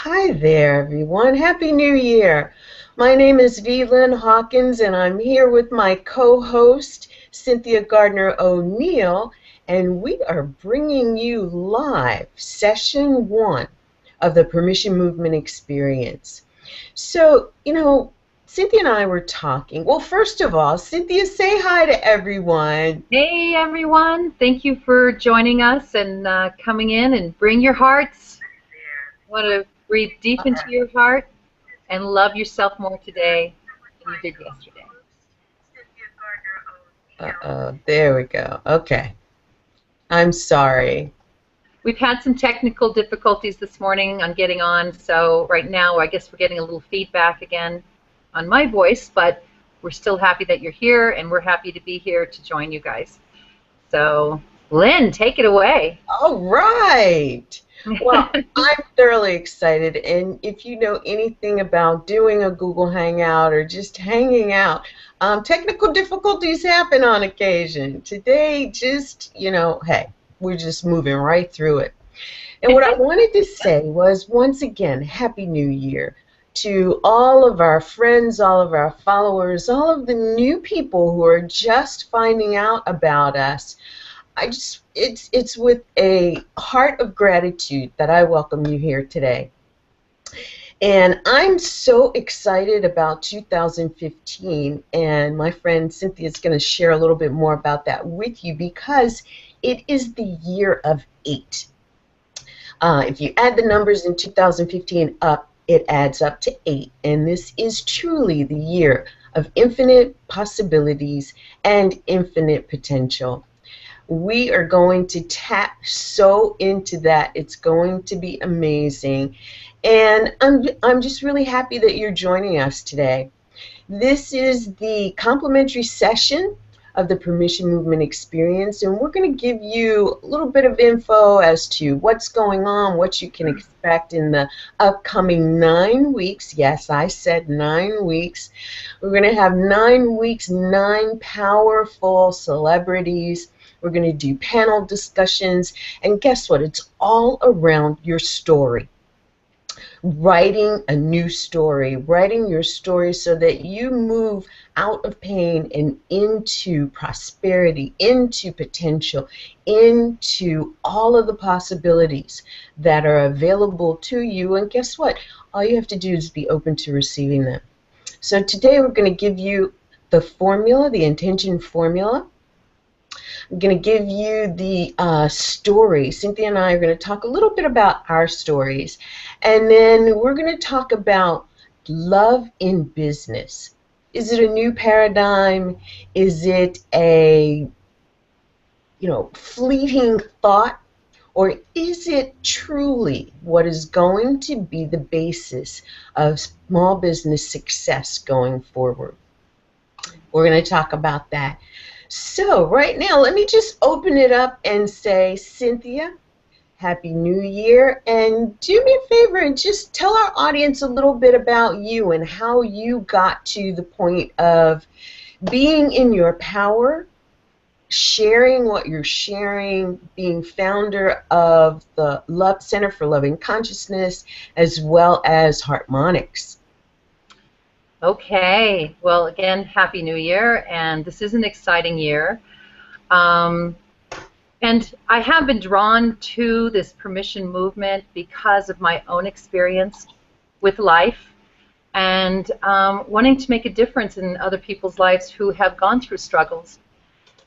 Hi there, everyone. Happy New Year. My name is V. Lynn Hawkins, and I'm here with my co-host, Cynthia Gardner-O'Neill, and we are bringing you live Session 1 of the Permission Movement Experience. So, Cynthia and I were talking. Well, first of all, Cynthia, say hi to everyone. Hey, everyone. Thank you for joining us and coming in, and bring your hearts. Want to breathe deep into your heart and love yourself more today than you did yesterday. There we go. Okay. I'm sorry. We've had some technical difficulties this morning on getting on, so right now I guess we're getting a little feedback again on my voice, but we're still happy that you're here, and we're happy to be here to join you guys. So, Lynn, take it away. All right. Well, I'm thoroughly excited, and if you know anything about doing a Google Hangout or just hanging out, technical difficulties happen on occasion. Today, just, hey, we're just moving right through it. And what I wanted to say was, once again, Happy New Year to all of our friends, all of our followers, all of the new people who are just finding out about us. It's with a heart of gratitude that I welcome you here today. And I'm so excited about 2015, and my friend Cynthia is going to share a little bit more about that with you, because it is the year of 8. If you add the numbers in 2015 up, it adds up to 8, and this is truly the year of infinite possibilities and infinite potential. We are going to tap so into that. It's going to be amazing. And I'm just really happy that you're joining us today. This is the complimentary session of the Permission Movement Experience, and we're going to give you a little bit of info as to what's going on, what you can expect in the upcoming 9 weeks. Yes, I said 9 weeks. We're going to have 9 weeks, 9 powerful celebrities. We're going to do panel discussions, and guess what? It's all around your story. Writing a new story, writing your story so that you move out of pain and into prosperity, into potential, into all of the possibilities that are available to you. And guess what? All you have to do is be open to receiving them. So today we're going to give you the formula, the intention formula. I'm going to give you the story. Cynthia and I are going to talk a little bit about our stories. And then we're going to talk about love in business. Is it a new paradigm? Is it a, fleeting thought? Or is it truly what is going to be the basis of small business success going forward? We're going to talk about that. So right now, let me just open it up and say, Cynthia, Happy New Year, and do me a favor and just tell our audience a little bit about you and how you got to the point of being in your power, sharing what you're sharing, being founder of the Love Center for Loving Consciousness, as well as Heartmonics. Okay, well, again, Happy New Year, and this is an exciting year. And I have been drawn to this permission movement because of my own experience with life and wanting to make a difference in other people's lives who have gone through struggles,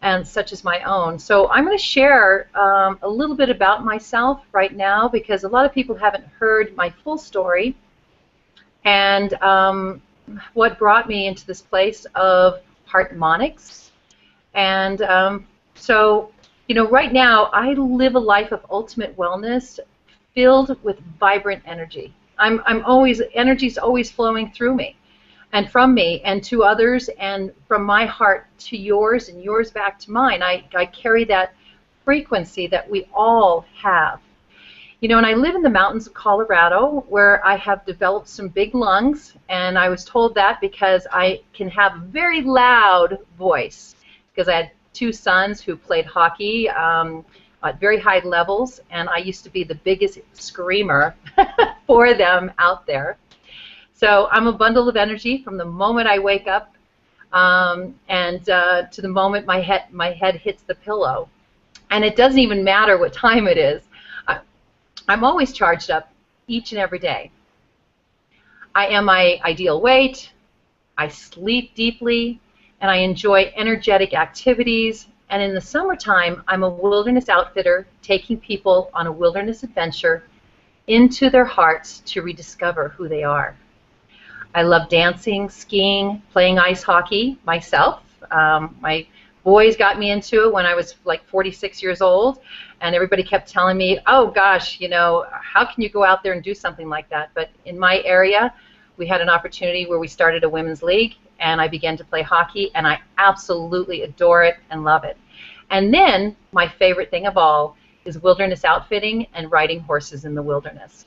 and such as my own. So I'm going to share a little bit about myself right now, because a lot of people haven't heard my full story, and what brought me into this place of Heartmonics. And so, right now I live a life of ultimate wellness filled with vibrant energy. Energy's always flowing through me and from me and to others, and from my heart to yours and yours back to mine. I carry that frequency that we all have. And I live in the mountains of Colorado, where I have developed some big lungs, and I was told that because I can have a very loud voice, because I had 2 sons who played hockey. at very high levels, and I used to be the biggest screamer for them out there. So I'm a bundle of energy from the moment I wake up and to the moment my head hits the pillow. And it doesn't even matter what time it is. I'm always charged up each and every day. I am my ideal weight, I sleep deeply, and I enjoy energetic activities. And in the summertime, I'm a wilderness outfitter taking people on a wilderness adventure into their hearts to rediscover who they are. I love dancing, skiing, playing ice hockey myself. My boys got me into it when I was like 46 years old, and everybody kept telling me, oh gosh, you know, how can you go out there and do something like that? But in my area, we had an opportunity where we started a women's league, and I began to play hockey, and I absolutely adore it and love it. And then my favorite thing of all is wilderness outfitting and riding horses in the wilderness.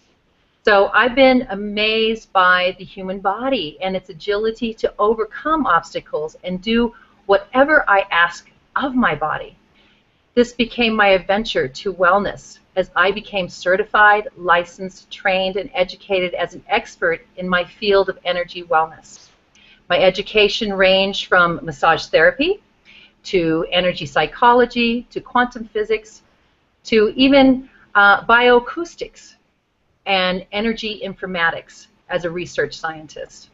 So I've been amazed by the human body and its agility to overcome obstacles and do whatever I ask of my body. This became my adventure to wellness as I became certified, licensed, trained, and educated as an expert in my field of energy wellness. My education ranged from massage therapy to energy psychology to quantum physics to even bioacoustics and energy informatics as a research scientist.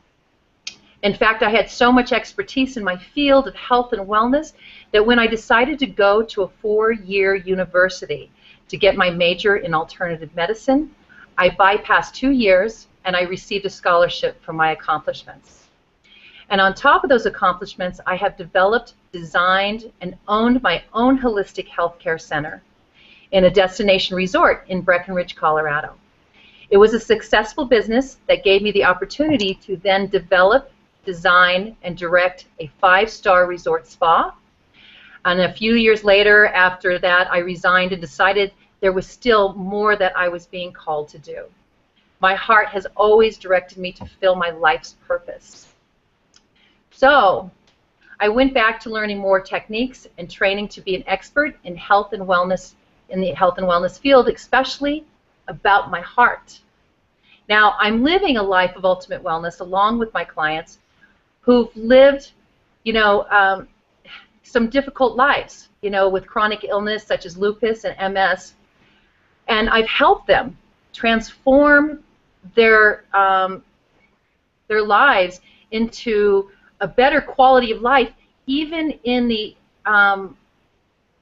In fact, I had so much expertise in my field of health and wellness that when I decided to go to a 4-year university to get my major in alternative medicine, I bypassed 2 years and I received a scholarship for my accomplishments. And on top of those accomplishments, I have developed, designed, and owned my own holistic healthcare center in a destination resort in Breckenridge, Colorado. It was a successful business that gave me the opportunity to then develop, design, and direct a 5-star resort spa. And a few years later, after that, I resigned and decided there was still more that I was being called to do. My heart has always directed me to fulfill my life's purpose. So I went back to learning more techniques and training to be an expert in health and wellness, in the health and wellness field, especially about my heart. Now, I'm living a life of ultimate wellness along with my clients who've lived, you know, some difficult lives, you know, with chronic illness such as lupus and MS, and I've helped them transform their lives into a better quality of life, even in the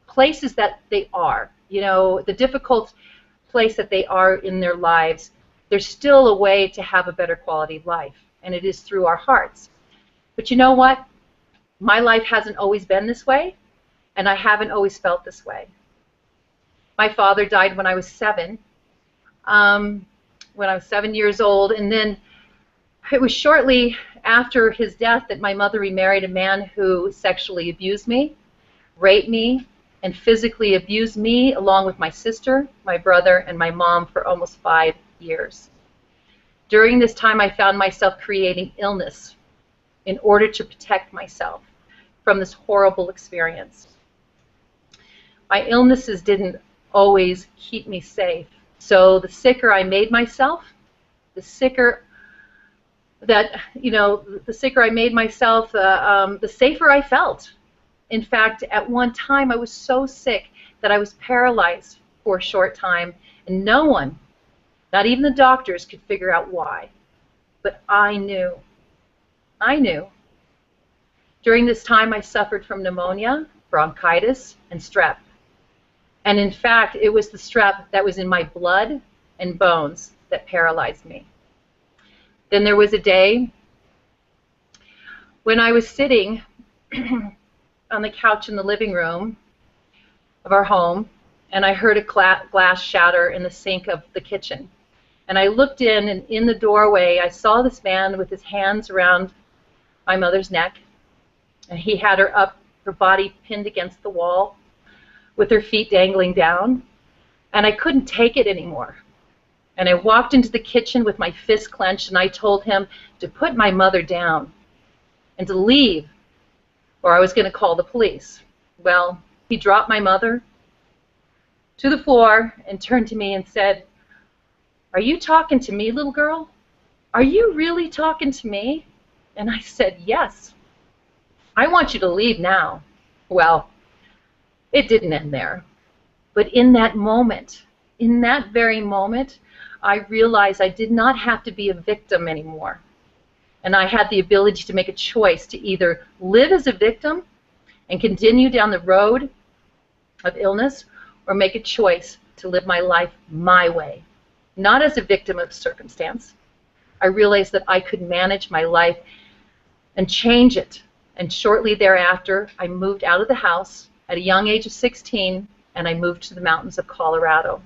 places that they are, you know, the difficult place that they are in their lives. There's still a way to have a better quality of life, and it is through our hearts. But you know what? My life hasn't always been this way, and I haven't always felt this way. My father died when I was 7, when I was 7 years old, and then it was shortly after his death that my mother remarried a man who sexually abused me, raped me, and physically abused me along with my sister, my brother, and my mom for almost 5 years. During this time, I found myself creating illness in order to protect myself from this horrible experience. My illnesses didn't always keep me safe. So the sicker I made myself, the sicker that, you know, the sicker I made myself, the safer I felt. In fact, at one time I was so sick that I was paralyzed for a short time, and no one, not even the doctors, could figure out why. But I knew. I knew. During this time I suffered from pneumonia, bronchitis, and strep. And in fact, it was the strep that was in my blood and bones that paralyzed me. Then there was a day when I was sitting on the couch in the living room of our home, and I heard a glass shatter in the sink of the kitchen. And I looked in, and in the doorway I saw this man with his hands around my mother's neck, and he had her up, her body pinned against the wall, with her feet dangling down, and I couldn't take it anymore. And I walked into the kitchen with my fist clenched, and I told him to put my mother down and to leave, or I was going to call the police. Well, he dropped my mother, to the floor and turned to me and said, "Are you talking to me, little girl? Are you really talking to me?" And I said, "Yes. I want you to leave now." Well, it didn't end there. But in that moment, in that very moment, I realized I did not have to be a victim anymore. And I had the ability to make a choice to either live as a victim and continue down the road of illness, or make a choice to live my life my way, not as a victim of circumstance. I realized that I could manage my life and change it. And shortly thereafter, I moved out of the house at a young age of 16, and I moved to the mountains of Colorado.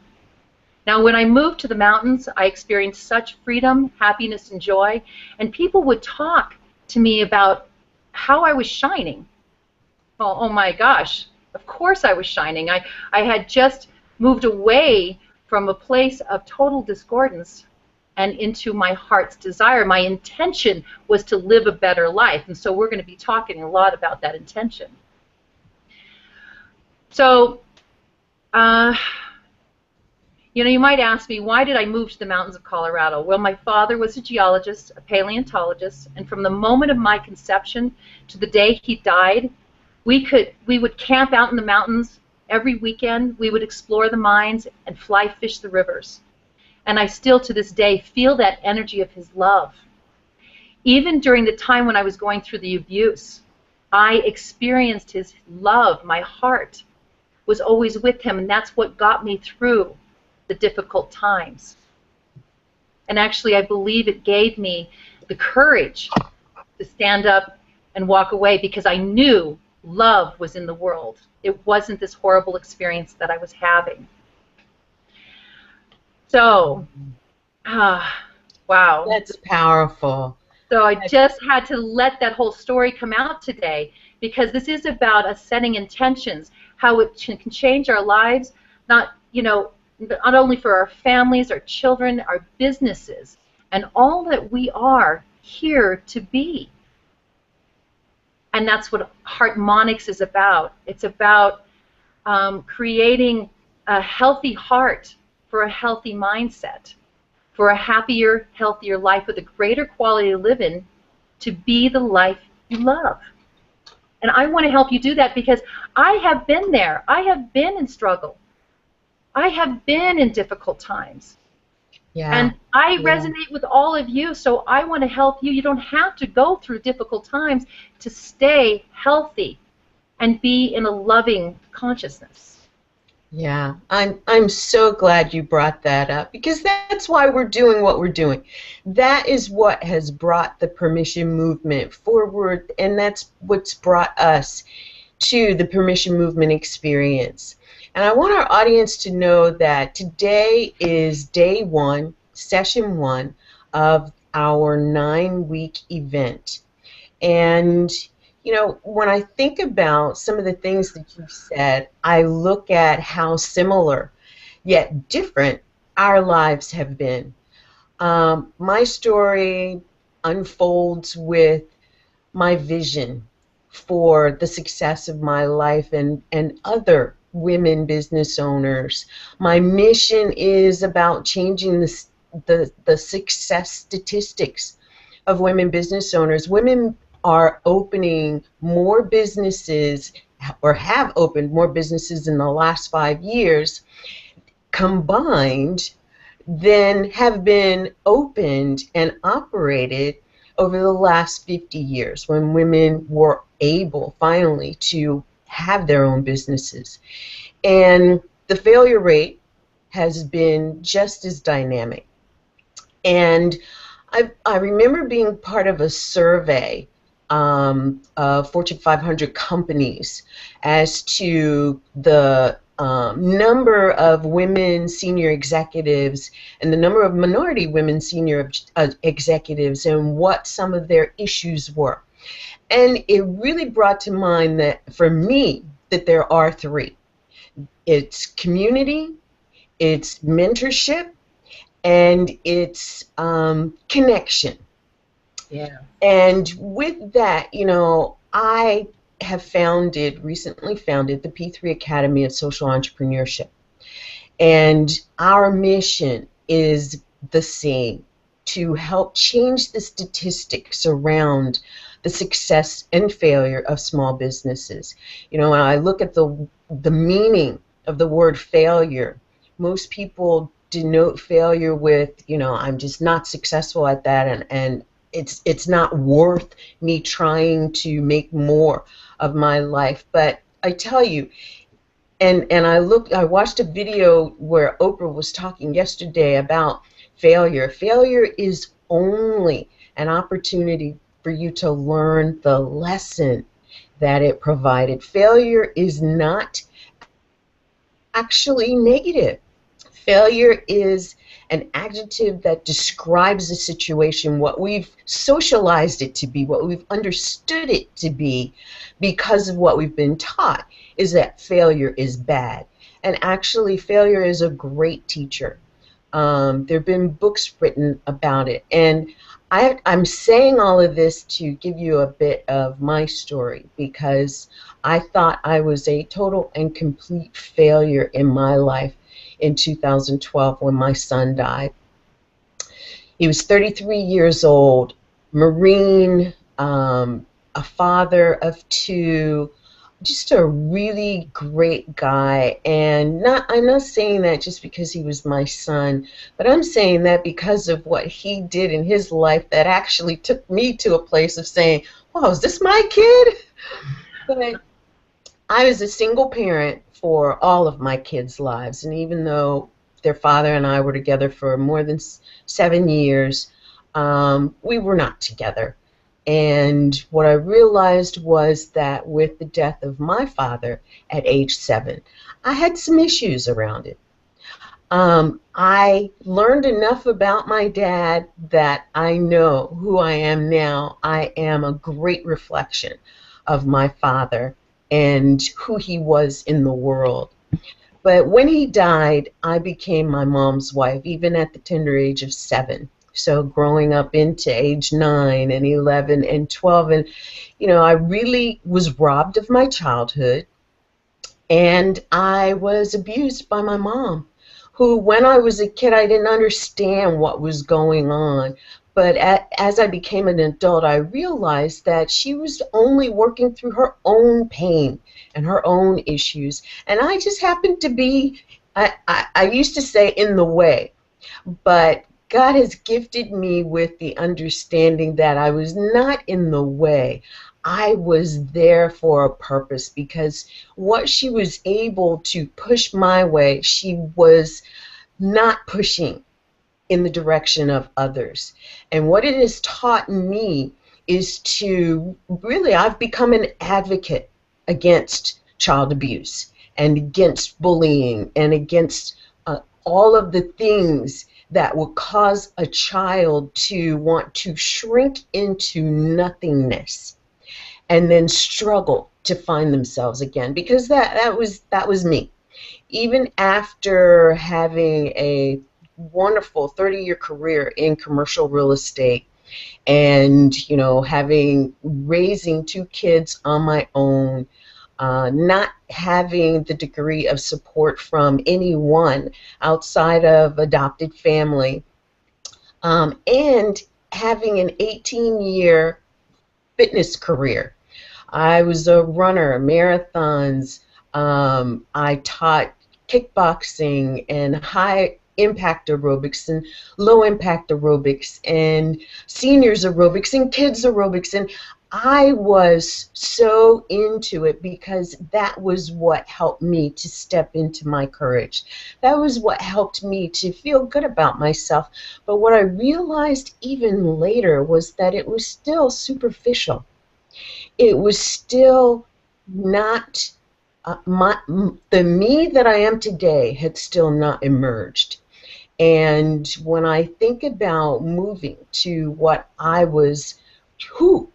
Now, when I moved to the mountains, I experienced such freedom, happiness, and joy, and people would talk to me about how I was shining. Oh my gosh, of course I was shining. I had just moved away from a place of total discordance and into my heart's desire. My intention was to live a better life, and so we're going to be talking a lot about that intention. So, you know, you might ask me, why did I move to the mountains of Colorado? Well, my father was a geologist, a paleontologist, and from the moment of my conception to the day he died, we would camp out in the mountains every weekend. We would explore the mines and fly fish the rivers. And I still, to this day, feel that energy of his love. Even during the time when I was going through the abuse, I experienced his love. My heart was always with him, and that's what got me through the difficult times. And actually, I believe it gave me the courage to stand up and walk away, because I knew love was in the world. It wasn't this horrible experience that I was having. So, wow. That's powerful. So I just had to let that whole story come out today, because this is about us setting intentions, how it can change our lives, not only for our families, our children, our businesses, and all that we are here to be. And that's what Heartmonics is about. It's about creating a healthy heart for a healthy mindset, for a happier, healthier life with a greater quality to live in, to be the life you love. And I want to help you do that, because I have been there. I have been in struggle. I have been in difficult times. Yeah. And I resonate with all of you, so I want to help you. You don't have to go through difficult times to stay healthy and be in a loving consciousness. Yeah, I'm so glad you brought that up, because that's why we're doing what we're doing. That is what has brought the permission movement forward, and that's what's brought us to the permission movement experience. And I want our audience to know that today is day 1, session 1 of our 9-week event. And you know, when I think about some of the things that you've said, I look at how similar yet different our lives have been. My story unfolds with my vision for the success of my life and other women business owners. My mission is about changing the success statistics of women business owners. Women are opening more businesses, or have opened more businesses in the last 5 years combined, than have been opened and operated over the last 50 years, when women were able finally to have their own businesses. And the failure rate has been just as dynamic. And I remember being part of a survey of Fortune 500 companies as to the number of women senior executives and the number of minority women senior executives, and what some of their issues were. And it really brought to mind that, for me, that there are 3. It's community, it's mentorship, and it's connection. Yeah. And with that, you know, I have recently founded the P3 Academy of Social Entrepreneurship. And our mission is the same, to help change the statistics around the success and failure of small businesses. You know, when I look at the meaning of the word failure, most people denote failure with, you know, I'm just not successful at that, and it's not worth me trying to make more of my life. But I tell you, and I watched a video where Oprah was talking yesterday about failure. Failure is only an opportunity for you to learn the lesson that it provided. Failure is not actually negative. Failure is an adjective that describes a situation, what we've socialized it to be, what we've understood it to be, because of what we've been taught, is that failure is bad. And actually, failure is a great teacher. There have been books written about it. And I'm saying all of this to give you a bit of my story, because I thought I was a total and complete failure in my life in 2012 when my son died. He was 33 years old, Marine, a father of two, just a really great guy. And I'm not saying that just because he was my son, but I'm saying that because of what he did in his life that actually took me to a place of saying, wow, is this my kid? But I was a single parent for all of my kids' lives, and even though their father and I were together for more than 7 years, we were not together. And what I realized was that with the death of my father at age 7, I had some issues around it. I learned enough about my dad that I know who I am now. I am a great reflection of my father and who he was in the world. But when he died, I became my mom's wife, even at the tender age of 7. So growing up into age 9 and 11 and 12, and you know, I really was robbed of my childhood, and I was abused by my mom, who, when I was a kid, I didn't understand what was going on. But as I became an adult, I realized that she was only working through her own pain and her own issues. And I just happened to be, I used to say, in the way. But God has gifted me with the understanding that I was not in the way. I was there for a purpose, because what she was able to push my way, she was not pushing in the direction of others. And what it has taught me is to really, I've become an advocate against child abuse and against bullying and against all of the things that will cause a child to want to shrink into nothingness and then struggle to find themselves again, because that was me. Even after having a wonderful 30-year career in commercial real estate, and you know, raising 2 kids on my own, not having the degree of support from anyone outside of adopted family, and having an 18-year fitness career. I was a runner, marathons. I taught kickboxing and high impact aerobics and low impact aerobics and seniors aerobics and kids aerobics, and I was so into it because that was what helped me to step into my courage. That was what helped me to feel good about myself. But what I realized even later was that it was still superficial. It was still not the me that I am today had still not emerged. And when I think about moving to who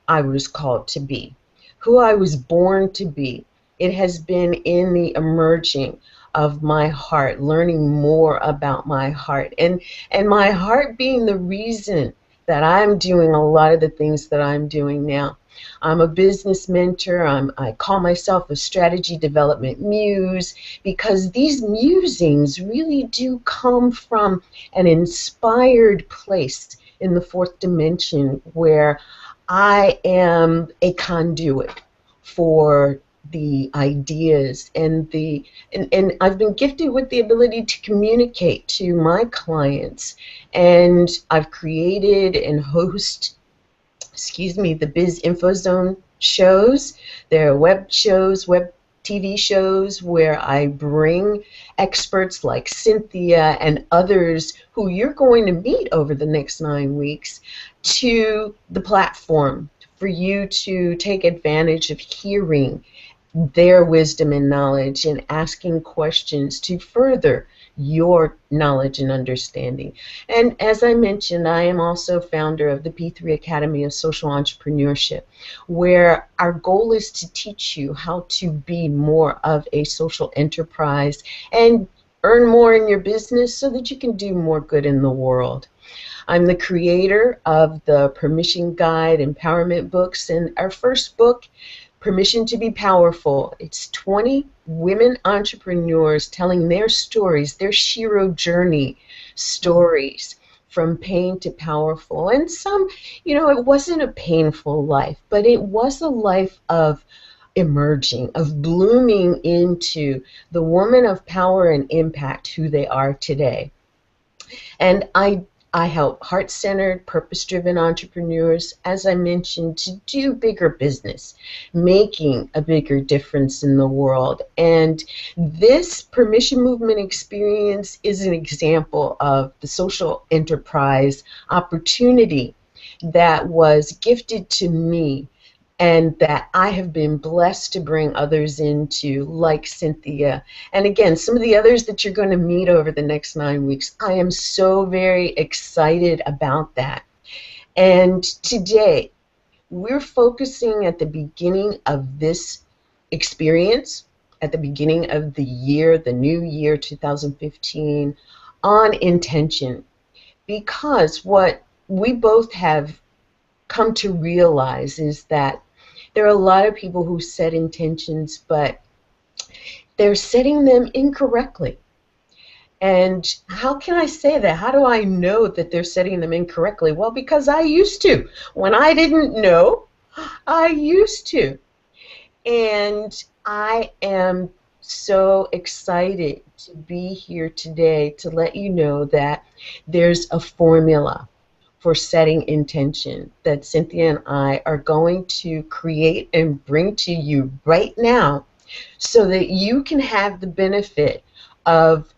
I was called to be, who I was born to be, it has been in the emerging of my heart, learning more about my heart, and my heart being the reason that I'm doing a lot of the things that I'm doing now. I'm a business mentor. I call myself a strategy development muse because these musings really do come from an inspired place in the fourth dimension where I am a conduit for the ideas and I've been gifted with the ability to communicate to my clients, and I've created and host, the Biz Info Zone shows. There are web shows, web TV shows where I bring experts like Cynthia and others who you're going to meet over the next 9 weeks to the platform for you to take advantage of hearing their wisdom and knowledge and asking questions to further your knowledge and understanding. And as I mentioned, I am also founder of the P3 Academy of Social Entrepreneurship, where our goal is to teach you how to be more of a social enterprise and earn more in your business so that you can do more good in the world. I'm the creator of the Permission Guide Empowerment books, and our first book, Permission to be Powerful. It's 20 women entrepreneurs telling their stories, their Shiro journey stories, from pain to powerful. And some, it wasn't a painful life, but it was a life of emerging, of blooming into the woman of power and impact who they are today. And I help heart-centered, purpose-driven entrepreneurs, as I mentioned, to do bigger business, making a bigger difference in the world. And this permission movement experience is an example of the social enterprise opportunity that was gifted to me and that I have been blessed to bring others into, like Cynthia. And again, some of the others that you're going to meet over the next 9 weeks. I am so very excited about that. And today, we're focusing at the beginning of this experience, at the beginning of the year, the new year 2015, on intention. Because what we both have come to realize is that there are a lot of people who set intentions, but they're setting them incorrectly. And how can I say that? How do I know that they're setting them incorrectly? Well, because I used to. When I didn't know, I used to. And I am so excited to be here today to let you know that there's a formula for setting intention that Cynthia and I are going to create and bring to you right now so that you can have the benefit of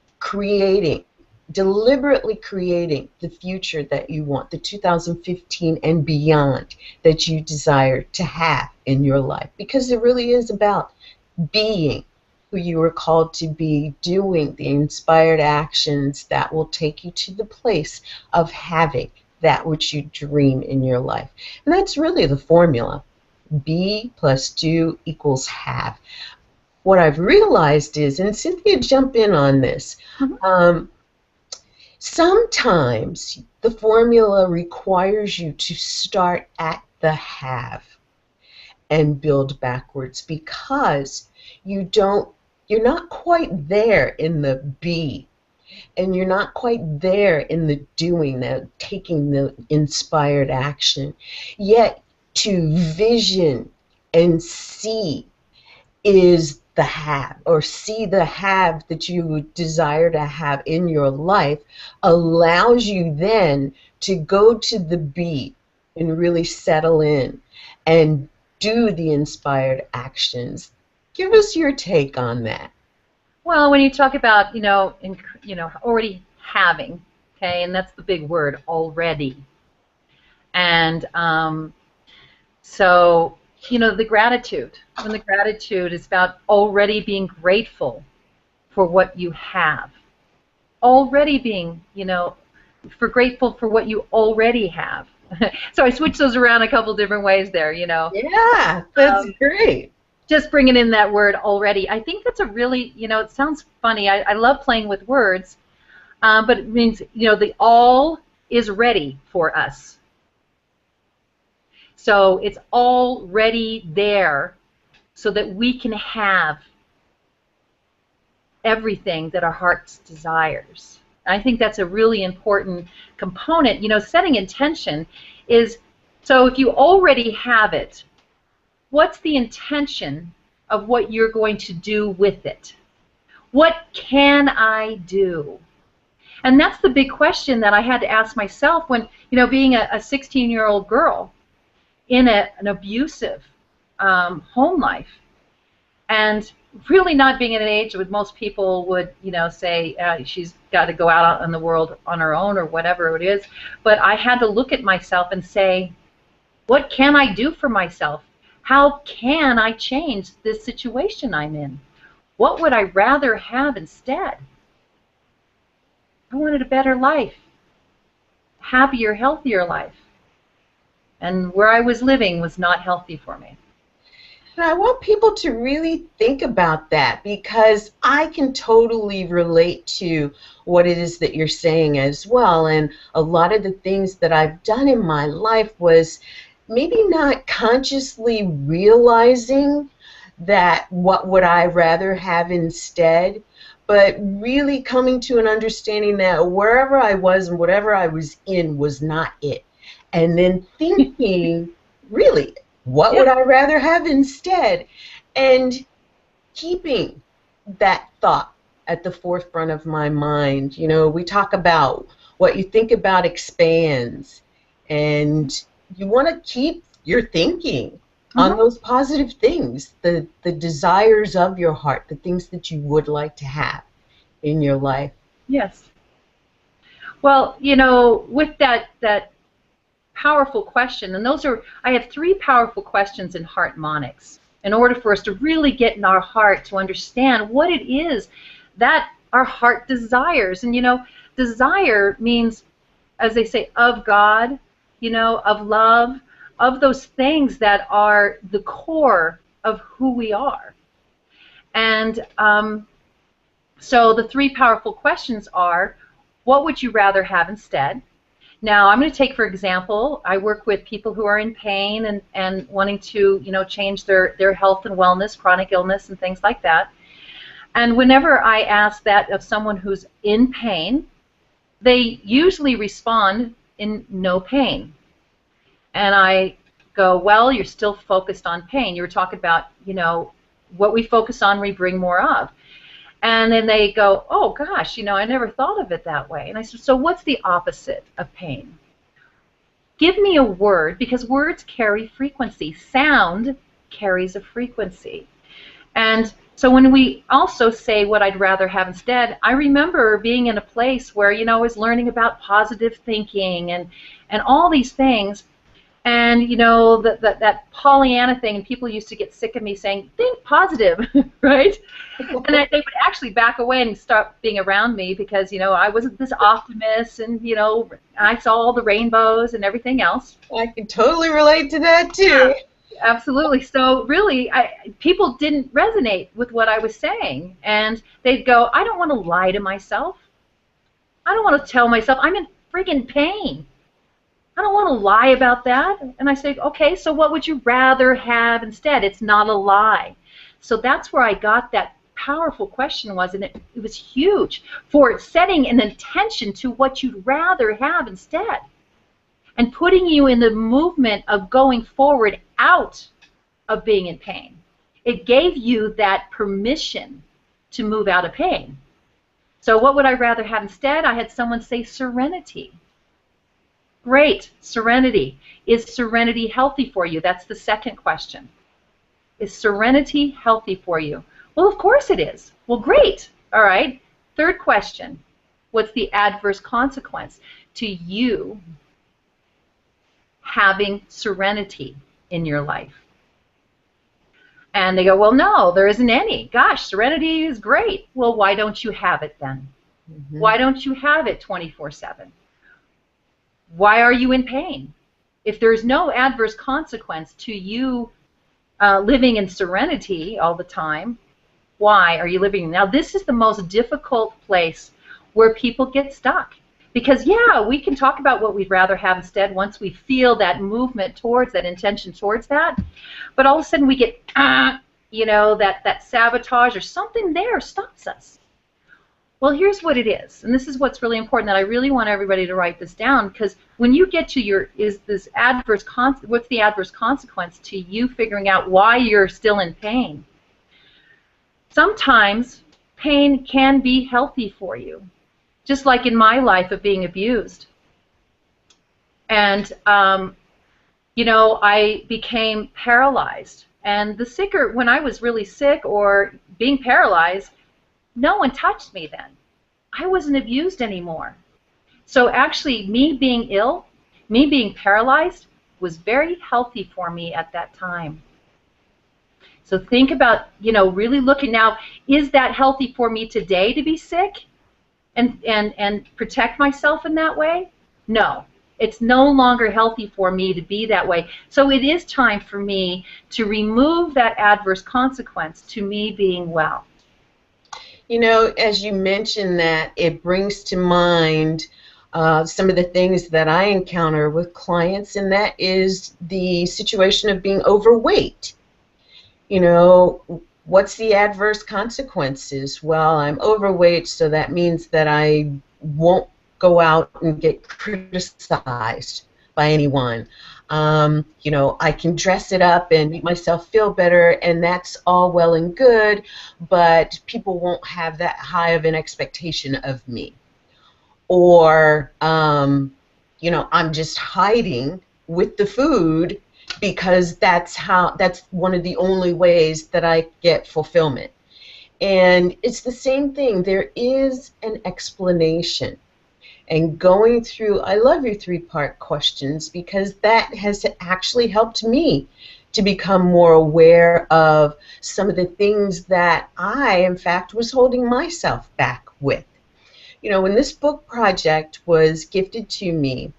deliberately creating the future that you want, the 2015 and beyond that you desire to have in your life. Because it really is about being who you are called to be, doing the inspired actions that will take you to the place of having that which you dream in your life. And that's really the formula. Be plus do equals have. What I've realized is, and Cynthia, jump in on this, sometimes the formula requires you to start at the have and build backwards because you're not quite there in the be. And you're not quite there in the doing, taking the inspired action. Yet to vision and see is the have, or see the have that you desire to have in your life allows you then to go to the be and really settle in and do the inspired actions. Give us your take on that. Well, when you talk about, already having, okay, and that's the big word, already. And so, the gratitude, when the gratitude is about already being grateful for what you have, already being, grateful for what you already have. So I switched those around a couple different ways there, Yeah, that's great. Just bringing in that word already. I think that's a really, it sounds funny. I love playing with words, but it means, the all is ready for us. So it's already there so that we can have everything that our hearts desires. I think that's a really important component. You know, setting intention is, so if you already have it, what's the intention of what you're going to do with it? What can I do? And that's the big question that I had to ask myself when, you know, being a 16-year-old girl in an abusive home life, and really not being at an age where most people would, you know, say she's got to go out in the world on her own or whatever it is. But I had to look at myself and say, what can I do for myself? How can I change this situation I'm in? What would I rather have instead? I wanted a better life, happier, healthier life. And where I was living was not healthy for me. And I want people to really think about that, because I can totally relate to what it is that you're saying as well. And a lot of the things that I've done in my life was maybe not consciously realizing that what would I rather have instead, but really coming to an understanding that wherever I was and whatever I was in was not it. And then thinking, really, what would I rather have instead? And keeping that thought at the forefront of my mind. You know, we talk about what you think about expands, and you want to keep your thinking on those positive things, the desires of your heart, the things that you would like to have in your life. Yes. Well, you know, with that powerful question, and those are, I have 3 powerful questions in Heartmonics in order for us to really get in our heart to understand what it is that our heart desires. And you know, desire means, as they say, of God, you know, of love, of those things that are the core of who we are. And so the 3 powerful questions are, what would you rather have instead? Now, I'm going to take, for example, I work with people who are in pain and wanting to, you know, change their health and wellness, chronic illness and things like that. And whenever I ask that of someone who's in pain, they usually respond in no pain. And I go, well, you're still focused on pain. You were talking about, you know, what we focus on, we bring more of. And then they go, oh, gosh, you know, I never thought of it that way. And I said, so what's the opposite of pain? Give me a word, because words carry frequency. Sound carries a frequency. And so when we also say what I'd rather have instead, I remember being in a place where, you know, I was learning about positive thinking and all these things. And, you know, that Pollyanna thing, and people used to get sick of me saying, think positive, right? And they would actually back away and stop being around me because, you know, I wasn't this optimist, and, you know, I saw all the rainbows and everything else. I can totally relate to that, too. Yeah, absolutely. So really, people didn't resonate with what I was saying. And they'd go, I don't want to lie to myself. I don't want to tell myself I'm in friggin' pain. I don't want to lie about that. And I say, okay, so what would you rather have instead? It's not a lie. So that's where I got that powerful question was, and it was huge for setting an intention to what you'd rather have instead and putting you in the movement of going forward out of being in pain. It gave you that permission to move out of pain. So what would I rather have instead? I had someone say serenity. Great, serenity. Is serenity healthy for you? That's the second question. Is serenity healthy for you? Well, of course it is. Well, great. All right. Third question. What's the adverse consequence to you having serenity in your life? And they go, well, no, there isn't any. Gosh, serenity is great. Well, why don't you have it then? Mm-hmm. Why don't you have it 24/7? Why are you in pain? If there's no adverse consequence to you living in serenity all the time, why are you living? Now, this is the most difficult place where people get stuck, Because, yeah, we can talk about what we'd rather have instead once we feel that movement towards that, intention towards that. But all of a sudden we get, you know, that sabotage or something there stops us. Well, here's what it is, and this is what's really important that I really want everybody to write this down, because when you get to your, what's the adverse consequence to you figuring out why you're still in pain? Sometimes pain can be healthy for you, just like in my life of being abused. And, you know, I became paralyzed. And the sicker, when I was really sick or being paralyzed, no one touched me then. I wasn't abused anymore. So actually, me being ill, me being paralyzed, was very healthy for me at that time. So think about, you know, really looking now, is that healthy for me today to be sick and protect myself in that way? No. It's no longer healthy for me to be that way. So it is time for me to remove that adverse consequence to me being well. You know, as you mentioned that, it brings to mind some of the things that I encounter with clients, and that is the situation of being overweight. You know, what's the adverse consequences? Well, I'm overweight, so that means that I won't go out and get criticized by anyone. You know, I can dress it up and make myself feel better, and that's all well and good, but people won't have that high of an expectation of me. Or, you know, I'm just hiding with the food because that's one of the only ways that I get fulfillment. And it's the same thing. There is an explanation. And going through, I love your three-part questions, because that has actually helped me to become more aware of some of the things that I, in fact, was holding myself back with. You know, when this book project was gifted to me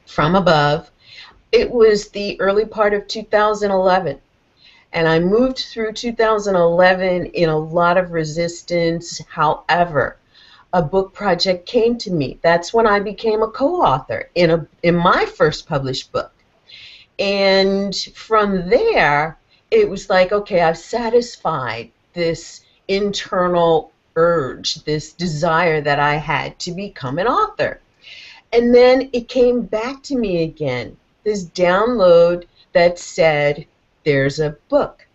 from above, it was the early part of 2011. And I moved through 2011 in a lot of resistance. However, a book project came to me. That's when I became a co-author in my first published book. And from there, it was like, okay, I've satisfied this internal urge, this desire that I had to become an author. And then it came back to me again, this download that said, there's a book.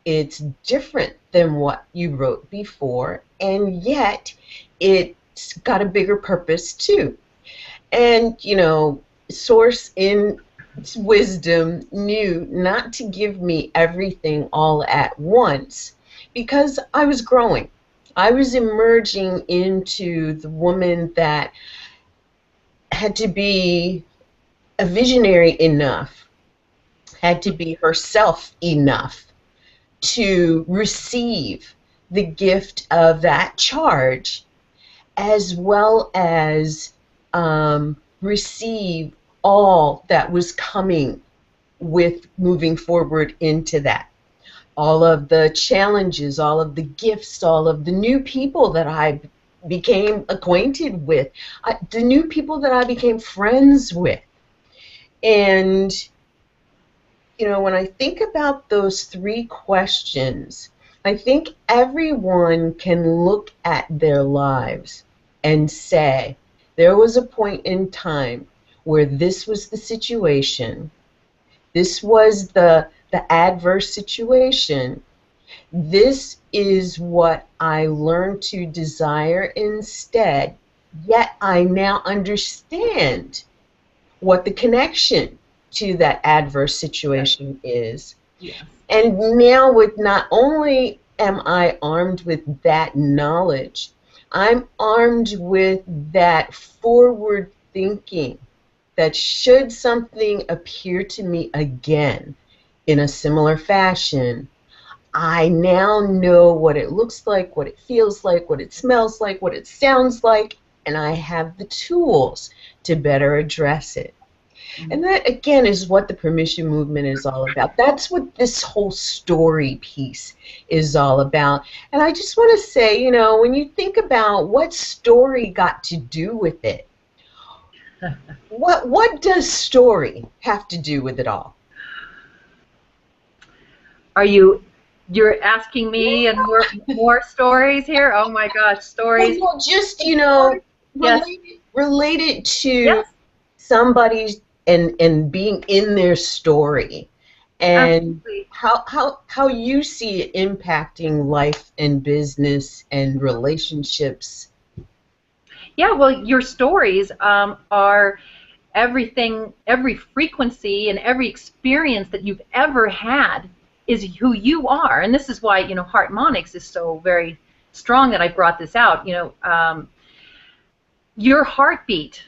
It's different than what you wrote before, and yet it's got a bigger purpose too. And, you know, Source in wisdom knew not to give me everything all at once, because I was growing. I was emerging into the woman that had to be a visionary enough, had to be herself enough to receive the gift of that charge, as well as receive all that was coming with moving forward into that. All of the challenges, all of the gifts, all of the new people that I became acquainted with, the new people that I became friends with. And, you know, when I think about those three questions, I think everyone can look at their lives and say, there was a point in time where this was the situation, this was the adverse situation, this is what I learned to desire instead, yet I now understand what the connection to that adverse situation is. Yeah. And now, with not only am I armed with that knowledge, I'm armed with that forward thinking that should something appear to me again in a similar fashion, I now know what it looks like, what it feels like, what it smells like, what it sounds like, and I have the tools to better address it. And that, again, is what the permission movement is all about. That's what this whole story piece is all about. And I just want to say, you know, when you think about what story got to do with it, What does story have to do with it all? You're asking me and more stories here? Oh my gosh, stories. Well, just, Yes. related to Yes. somebody's and being in their story, and Absolutely. how you see it impacting life and business and relationships. Yeah, well, your stories are everything, every frequency and every experience that you've ever had is who you are. And this is why, Heartmonics is so very strong that I brought this out. Your heartbeat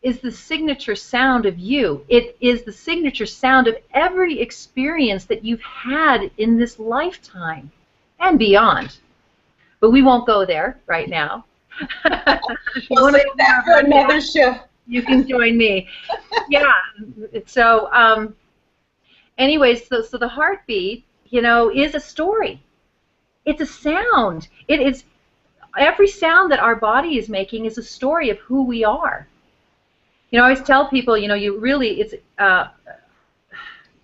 is the signature sound of you. It is the signature sound of every experience that you've had in this lifetime and beyond. But we won't go there right now. If you We'll want to save know more that for about that, another show. you can join me. Yeah. So, anyways, so the heartbeat, is a story. It's a sound. It is every sound that our body is making is a story of who we are. I always tell people, it's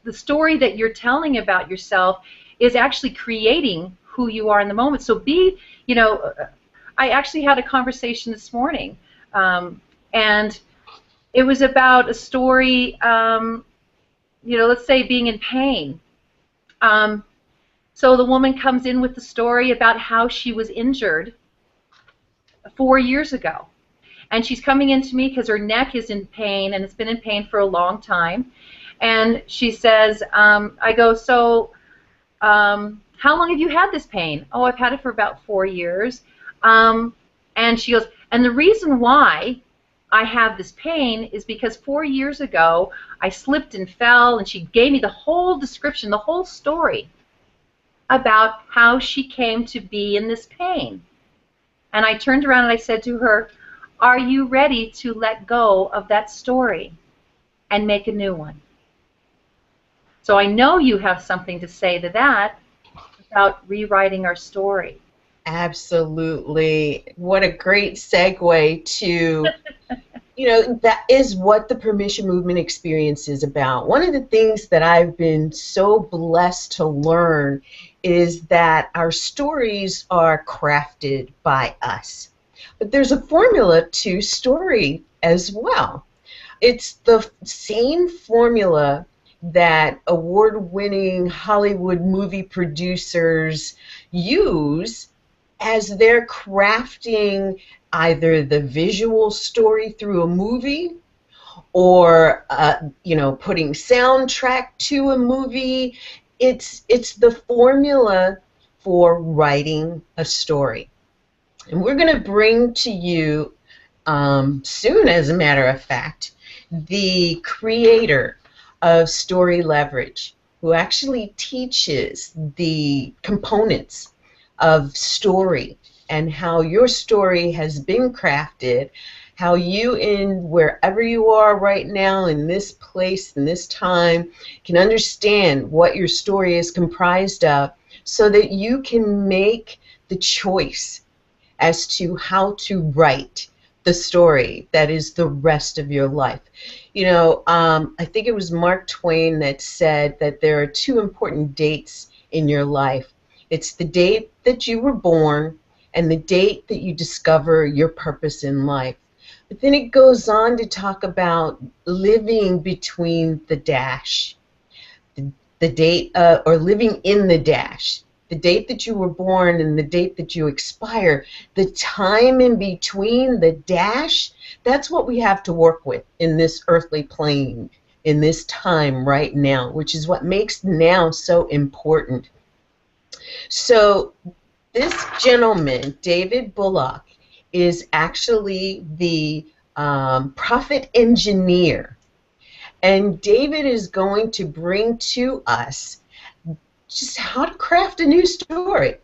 the story that you're telling about yourself is actually creating who you are in the moment. So I actually had a conversation this morning, and it was about a story, let's say being in pain. So the woman comes in with the story about how she was injured 4 years ago. And she's coming in to me because her neck is in pain, and it's been in pain for a long time. And she says, I go, so how long have you had this pain? Oh, I've had it for about 4 years. And she goes, and the reason why I have this pain is because 4 years ago I slipped and fell, and she gave me the whole description, the whole story about how she came to be in this pain. And I turned around and I said to her, are you ready to let go of that story and make a new one? So I know you have something to say to that about rewriting our story. Absolutely. What a great segue to, that is what the permission movement experience is about. One of the things that I've been so blessed to learn is that our stories are crafted by us. But there's a formula to story as well. It's the same formula that award-winning Hollywood movie producers use as they're crafting either the visual story through a movie or putting soundtrack to a movie. It's the formula for writing a story. And we're going to bring to you soon, as a matter of fact, the creator of Story Leverage, who actually teaches the components of story and how your story has been crafted, how you, in wherever you are right now, in this place, in this time, can understand what your story is comprised of so that you can make the choice as to how to write the story that is the rest of your life. I think it was Mark Twain that said that there are two important dates in your life. It's the date that you were born and the date that you discover your purpose in life. But then it goes on to talk about living between the dash, the date, or living in the dash. The date that you were born and the date that you expire, the time in between the dash, that's what we have to work with in this earthly plane, in this time right now, which is what makes now so important. So this gentleman, David Bullock, is actually the prophet engineer. And David is going to bring to us just how to craft a new story.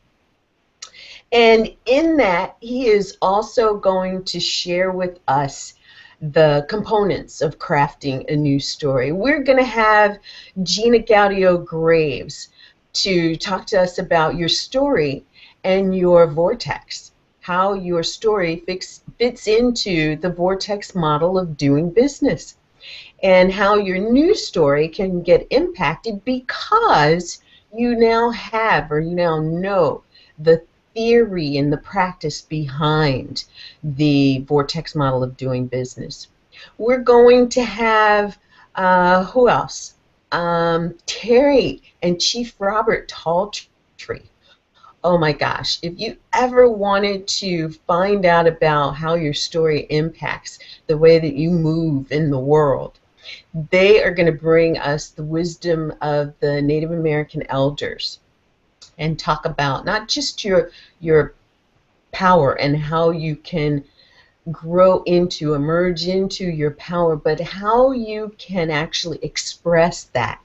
And in that, he is also going to share with us the components of crafting a new story. We're going to have Gina Gaudio-Graves to talk to us about your story and your vortex. how your story fits into the vortex model of doing business, and how your new story can get impacted because you now have, or you now know, the theory and the practice behind the vortex model of doing business. We're going to have, who else? Terry and Chief Robert Talltree. Oh my gosh, if you ever wanted to find out about how your story impacts the way that you move in the world, they are going to bring us the wisdom of the Native American elders and talk about not just your power and how you can grow into, emerge into your power, but how you can actually express that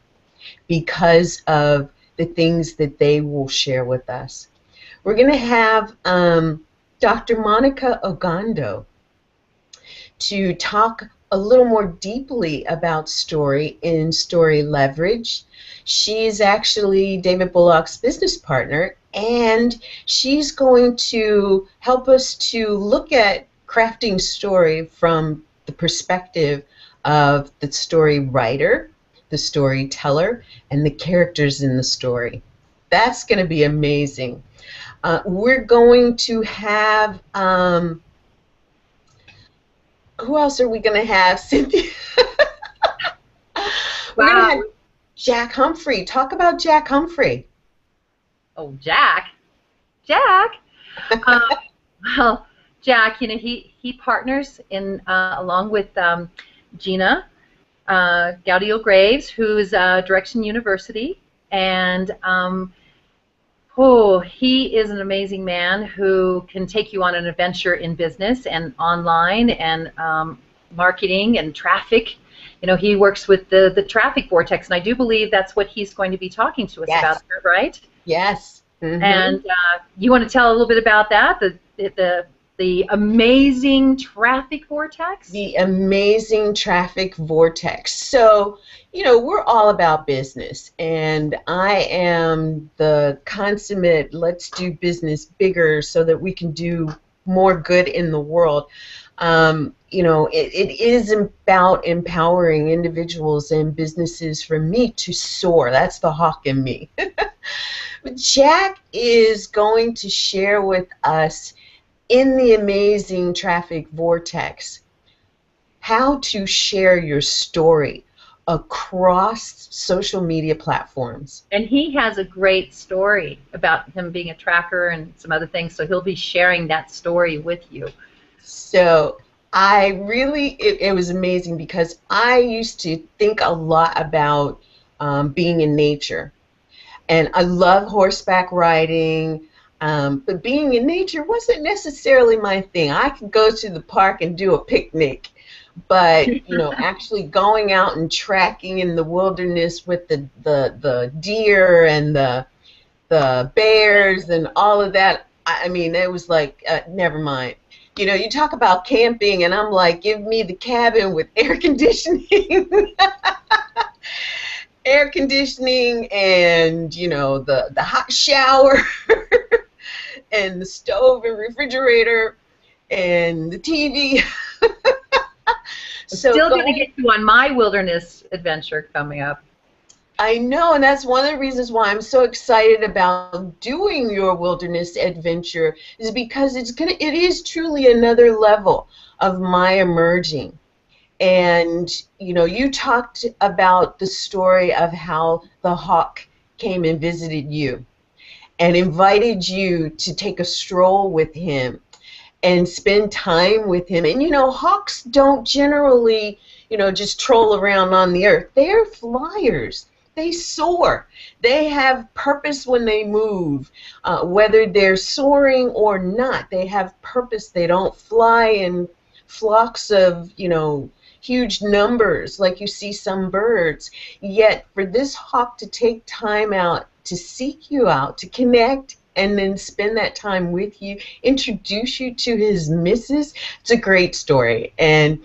because of the things that they will share with us. We're going to have Dr. Monica Ogando to talk a little more deeply about story in Story Leverage. She's actually David Bullock's business partner, and she's going to help us to look at crafting story from the perspective of the story writer, the storyteller, and the characters in the story. That's going to be amazing. We're going to have, who else are we going to have, Cynthia? We're going to have Jack Humphrey. Talk about Jack Humphrey. Oh, Jack. Jack. Well, Jack, you know, he partners in along with Gina Gaudio Graves, who's Direction University, and he is an amazing man who can take you on an adventure in business and online and marketing and traffic. You know, he works with the traffic vortex, and I do believe that's what he's going to be talking to us about, right? Yes. Mm-hmm. And you want to tell a little bit about that, the amazing traffic vortex? The amazing traffic vortex. So, you know, we're all about business, and I am the consummate let's do business bigger so that we can do more good in the world. You know, it is about empowering individuals and businesses for me to soar. That's the hawk in me. Jack is going to share with us in the amazing traffic vortex how to share your story across social media platforms. And he has a great story about him being a tracker and some other things, so he'll be sharing that story with you. So it was amazing because I used to think a lot about being in nature. And I love horseback riding, but being in nature wasn't necessarily my thing. I could go to the park and do a picnic, but you know, actually going out and tracking in the wilderness with the deer and the bears and all of that, I mean, it was like, never mind. You know, you talk about camping, and I'm like, give me the cabin with air conditioning. Air conditioning and, you know, the hot shower and the stove and refrigerator and the TV. So still going to get you on my wilderness adventure coming up. I know, and that's one of the reasons why I'm so excited about doing your wilderness adventure, is because it is truly another level of my emerging. And, you know, you talked about the story of how the hawk came and visited you and invited you to take a stroll with him and spend time with him. And, you know, hawks don't generally, you know, just troll around on the earth. They're flyers. They soar. They have purpose when they move, whether they're soaring or not. They have purpose. They don't fly in flocks of, you know, huge numbers like you see some birds. Yet for this hawk to take time out to seek you out, to connect, and then spend that time with you, introduce you to his missus, it's a great story. And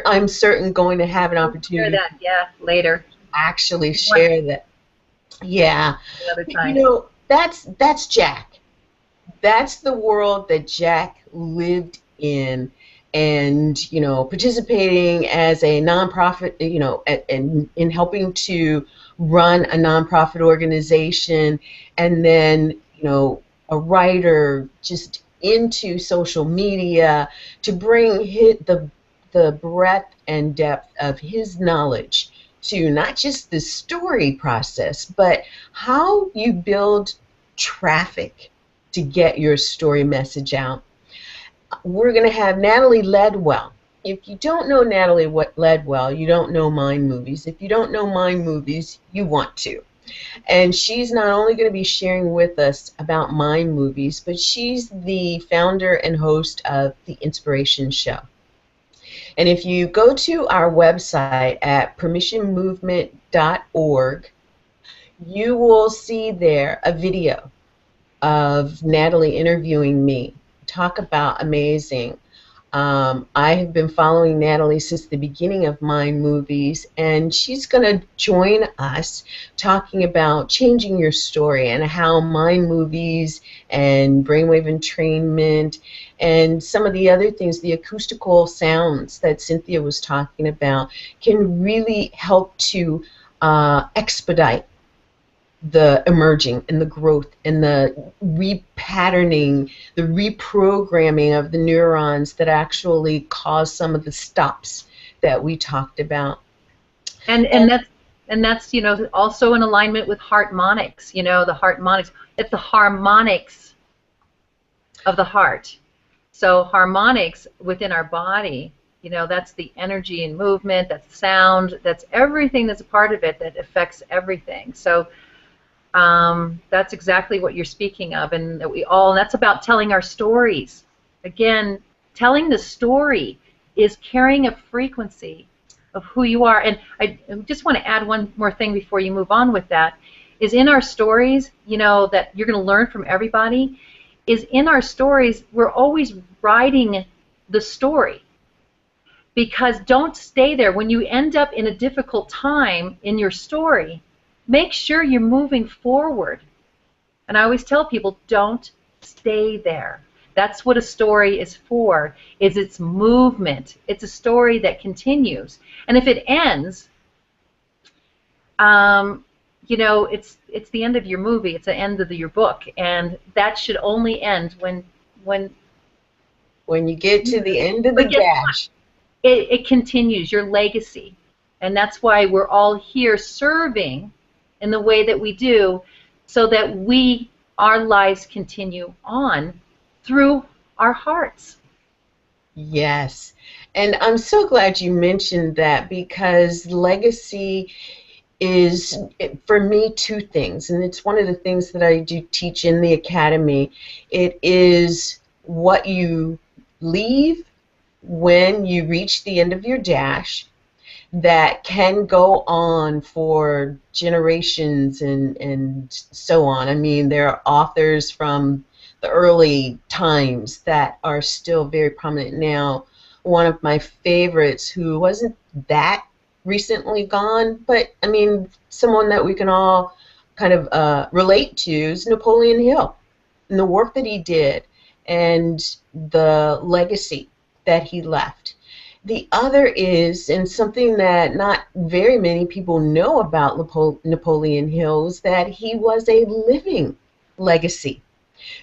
I'm certain going to have an opportunity. Share that, yeah, later. Actually share that. Yeah. Another time. You know, that's Jack. that's the world that Jack lived in, and participating as a nonprofit, and in helping to run a nonprofit organization, and then a writer just into social media to bring the breadth and depth of his knowledge to not just the story process, but how you build traffic to get your story message out. We're going to have Natalie Ledwell. If you don't know Natalie Ledwell, you don't know Mind Movies. If you don't know Mind Movies, you want to. And she's not only going to be sharing with us about Mind Movies, but she's the founder and host of The Inspiration Show. And if you go to our website at permissionmovement.org, you will see there a video of Natalie interviewing me. Talk about amazing. I have been following Natalie since the beginning of Mind Movies, and she's going to join us talking about changing your story and how Mind Movies and brainwave entrainment and some of the other things, the acoustical sounds that Cynthia was talking about, can really help to expedite the emerging and the growth and the repatterning, the reprogramming of the neurons that actually cause some of the stops that we talked about. And that's also in alignment with Heartmonics. The Heartmonics. It's the harmonics of the heart. So harmonics within our body. That's the energy and movement. That's sound. That's everything that's a part of it that affects everything. So. That's exactly what you're speaking of, and that's about telling our stories. Again, telling the story is carrying a frequency of who you are. And I just want to add one more thing before you move on with that, is in our stories, that you're going to learn from everybody, is in our stories, we're always writing the story. Because don't stay there. When you end up in a difficult time in your story, make sure you're moving forward. And I always tell people, don't stay there. That's what a story is for, is it's movement. It's a story that continues. And if it ends, it's the end of your movie. It's the end of your book. And that should only end when you get to the end of the dash. It continues, your legacy. And that's why we're all here serving in the way that we do, so that our lives continue on through our hearts. Yes. And I'm so glad you mentioned that, because legacy is, for me, two things. And it's one of the things that I do teach in the academy. It is what you leave when you reach the end of your dash, that can go on for generations and so on. I mean, there are authors from the early times that are still very prominent now. One of my favorites, who wasn't that recently gone, but I mean, someone that we can all kind of relate to, is Napoleon Hill, and the work that he did and the legacy that he left. The other is, and something that not very many people know about Napoleon Hill, is that he was a living legacy.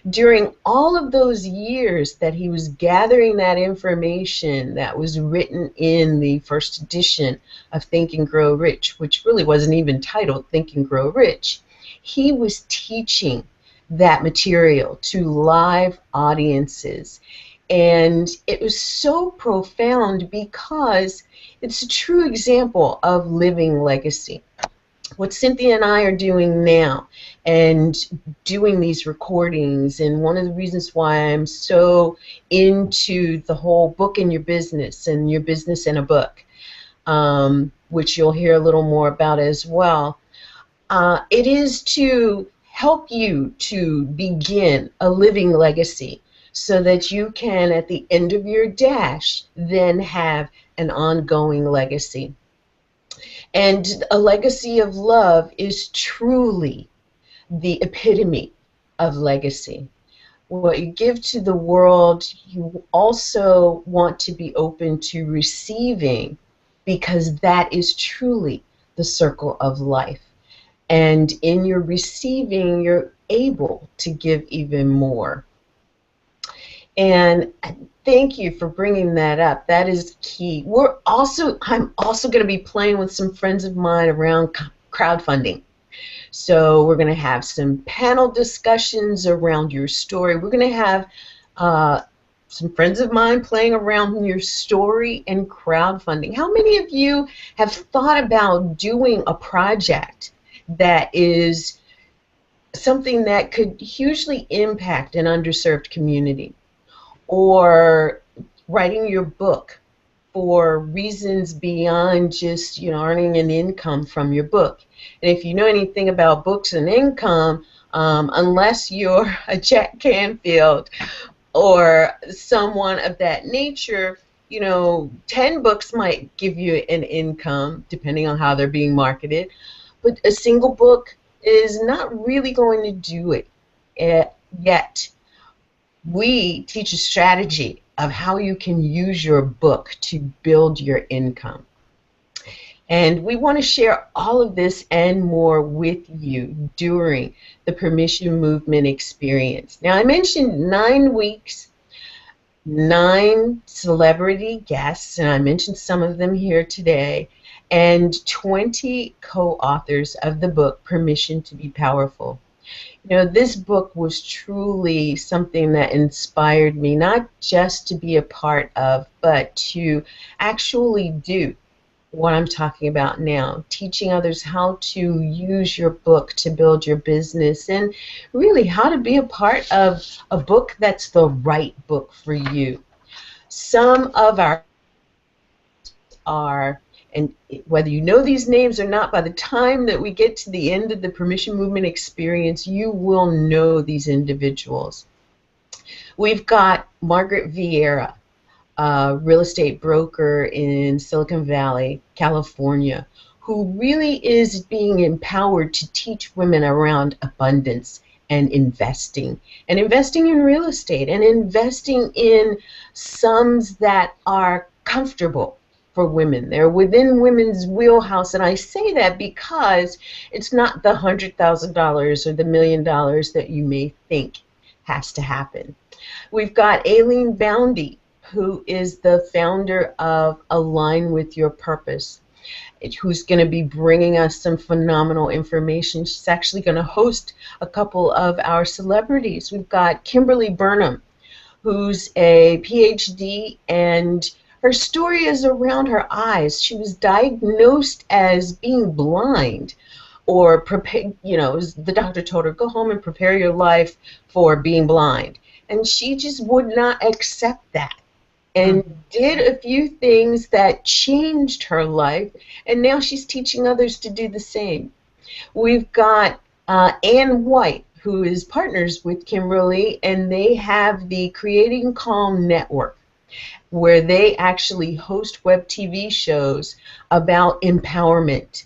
During all of those years that he was gathering that information that was written in the first edition of Think and Grow Rich, which really wasn't even titled Think and Grow Rich, he was teaching that material to live audiences. And it was so profound because it's a true example of living legacy. What Cynthia and I are doing now, and doing these recordings, and one of the reasons why I'm so into the whole book in your business and your business in a book, which you'll hear a little more about as well, it is to help you to begin a living legacy, so that you can, at the end of your dash, then have an ongoing legacy. And a legacy of love is truly the epitome of legacy. what you give to the world, you also want to be open to receiving, because that is truly the circle of life. And in your receiving, you're able to give even more. And thank you for bringing that up. That is key. I'm also going to be playing with some friends of mine around crowdfunding. So we're going to have some panel discussions around your story. We're going to have some friends of mine playing around your story and crowdfunding. How many of you have thought about doing a project that is something that could hugely impact an underserved community? Or writing your book for reasons beyond just, earning an income from your book. And if you know anything about books and income, unless you're a Jack Canfield or someone of that nature, 10 books might give you an income depending on how they're being marketed, but a single book is not really going to do it yet. We teach a strategy of how you can use your book to build your income. And we want to share all of this and more with you during the Permission Movement experience. Now, I mentioned 9 weeks, 9 celebrity guests, and I mentioned some of them here today, and 20 co-authors of the book, Permission to be Powerful. This book was truly something that inspired me, not just to be a part of, but to actually do what I'm talking about now, teaching others how to use your book to build your business, and really how to be a part of a book that's the right book for you. Some of our are, and whether you know these names or not, by the time that we get to the end of the Permission Movement experience, you will know these individuals. We've got Margaret Vieira, a real estate broker in Silicon Valley, California, who really is being empowered to teach women around abundance and investing in real estate, and investing in sums that are comfortable for women. They're within women's wheelhouse, and I say that because it's not the $100,000 or the $1 million that you may think has to happen. We've got Aileen Boundy, who is the founder of Align with Your Purpose, who's going to be bringing us some phenomenal information. She's actually going to host a couple of our celebrities. We've got Kimberly Burnham, who's a PhD, and her story is around her eyes. She was diagnosed as being blind, or the doctor told her, go home and prepare your life for being blind. And she just would not accept that, and did a few things that changed her life, and now she's teaching others to do the same. We've got Ann White, who is partners with Kimberly, and they have the Creating Calm Network, where they actually host web TV shows about empowerment.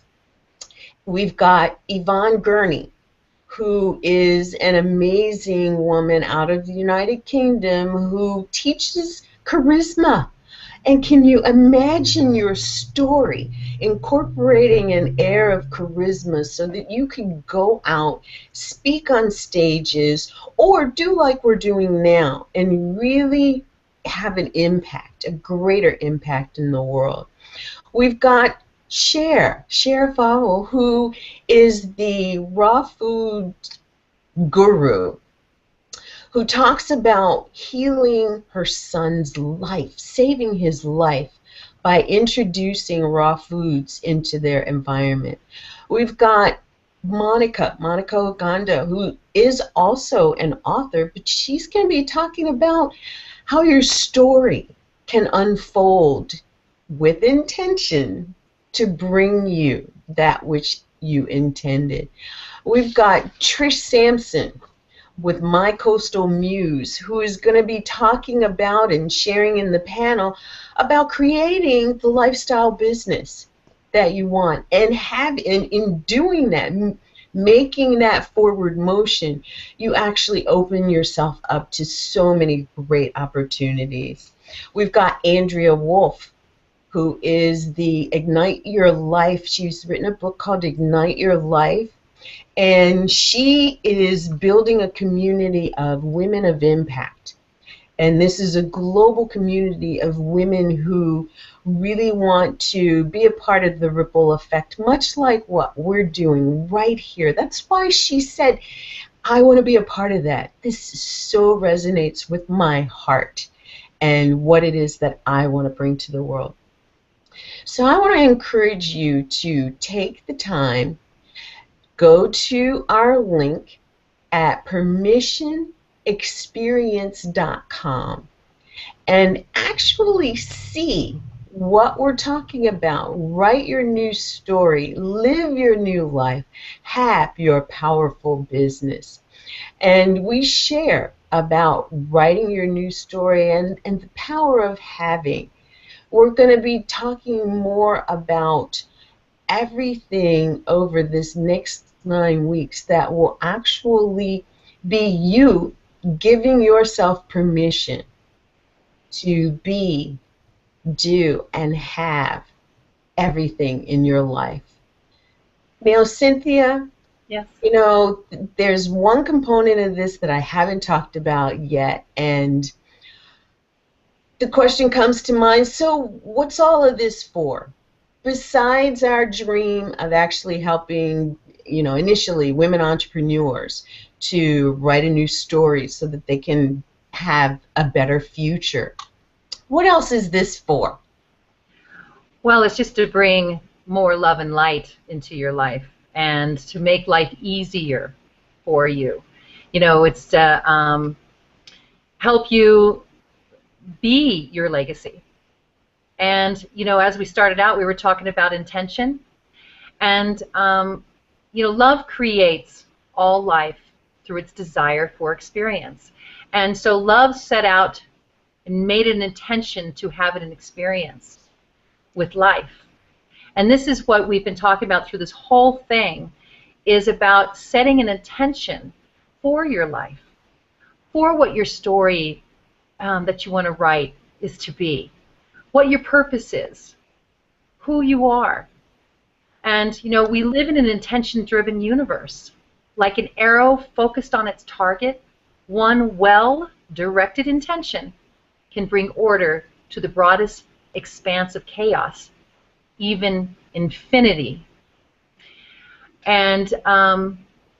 We've got Yvonne Gurney, who is an amazing woman out of the United Kingdom who teaches charisma. And can you imagine your story incorporating an air of charisma so that you can go out, speak on stages, or do like we're doing now and really have an impact, a greater impact in the world. We've got Cher Fowle, who is the raw food guru, who talks about healing her son's life, saving his life by introducing raw foods into their environment. We've got Monica Uganda, who is also an author, but she's going to be talking about how your story can unfold with intention to bring you that which you intended. We've got Trish Sampson with My Coastal Muse, who is going to be talking about and sharing in the panel about creating the lifestyle business that you want, and in doing that, making that forward motion, you actually open yourself up to so many great opportunities. We've got Andrea Wolf, who is the Ignite Your Life. She's written a book called Ignite Your Life, and she is building a community of women of impact. And this is a global community of women who really want to be a part of the ripple effect, much like what we're doing right here. That's why she said, I want to be a part of that. This so resonates with my heart and what it is that I want to bring to the world. So I want to encourage you to take the time, go to our link at permissionexperience.com and actually see what we're talking about. Write your new story, live your new life, have your powerful business. And we share about writing your new story and the power of having. We're going to be talking more about everything over this next 9 weeks that will actually be you giving yourself permission to be, do, and have everything in your life. Now, Cynthia, Yes. you know, there's one component of this that I haven't talked about yet, and the question comes to mind, so what's all of this for? Besides our dream of actually helping, initially women entrepreneurs to write a new story so that they can have a better future, what else is this for? Well, it's just to bring more love and light into your life and to make life easier for you. It's to help you be your legacy. And, as we started out, we were talking about intention. And, love creates all life through its desire for experience. And so love set out and made an intention to have an experience with life. And this is what we've been talking about through this whole thing, is about setting an intention for your life, for what your story that you want to write is to be, what your purpose is, who you are. And, we live in an intention-driven universe. Like an arrow focused on its target, one well-directed intention can bring order to the broadest expanse of chaos, even infinity. And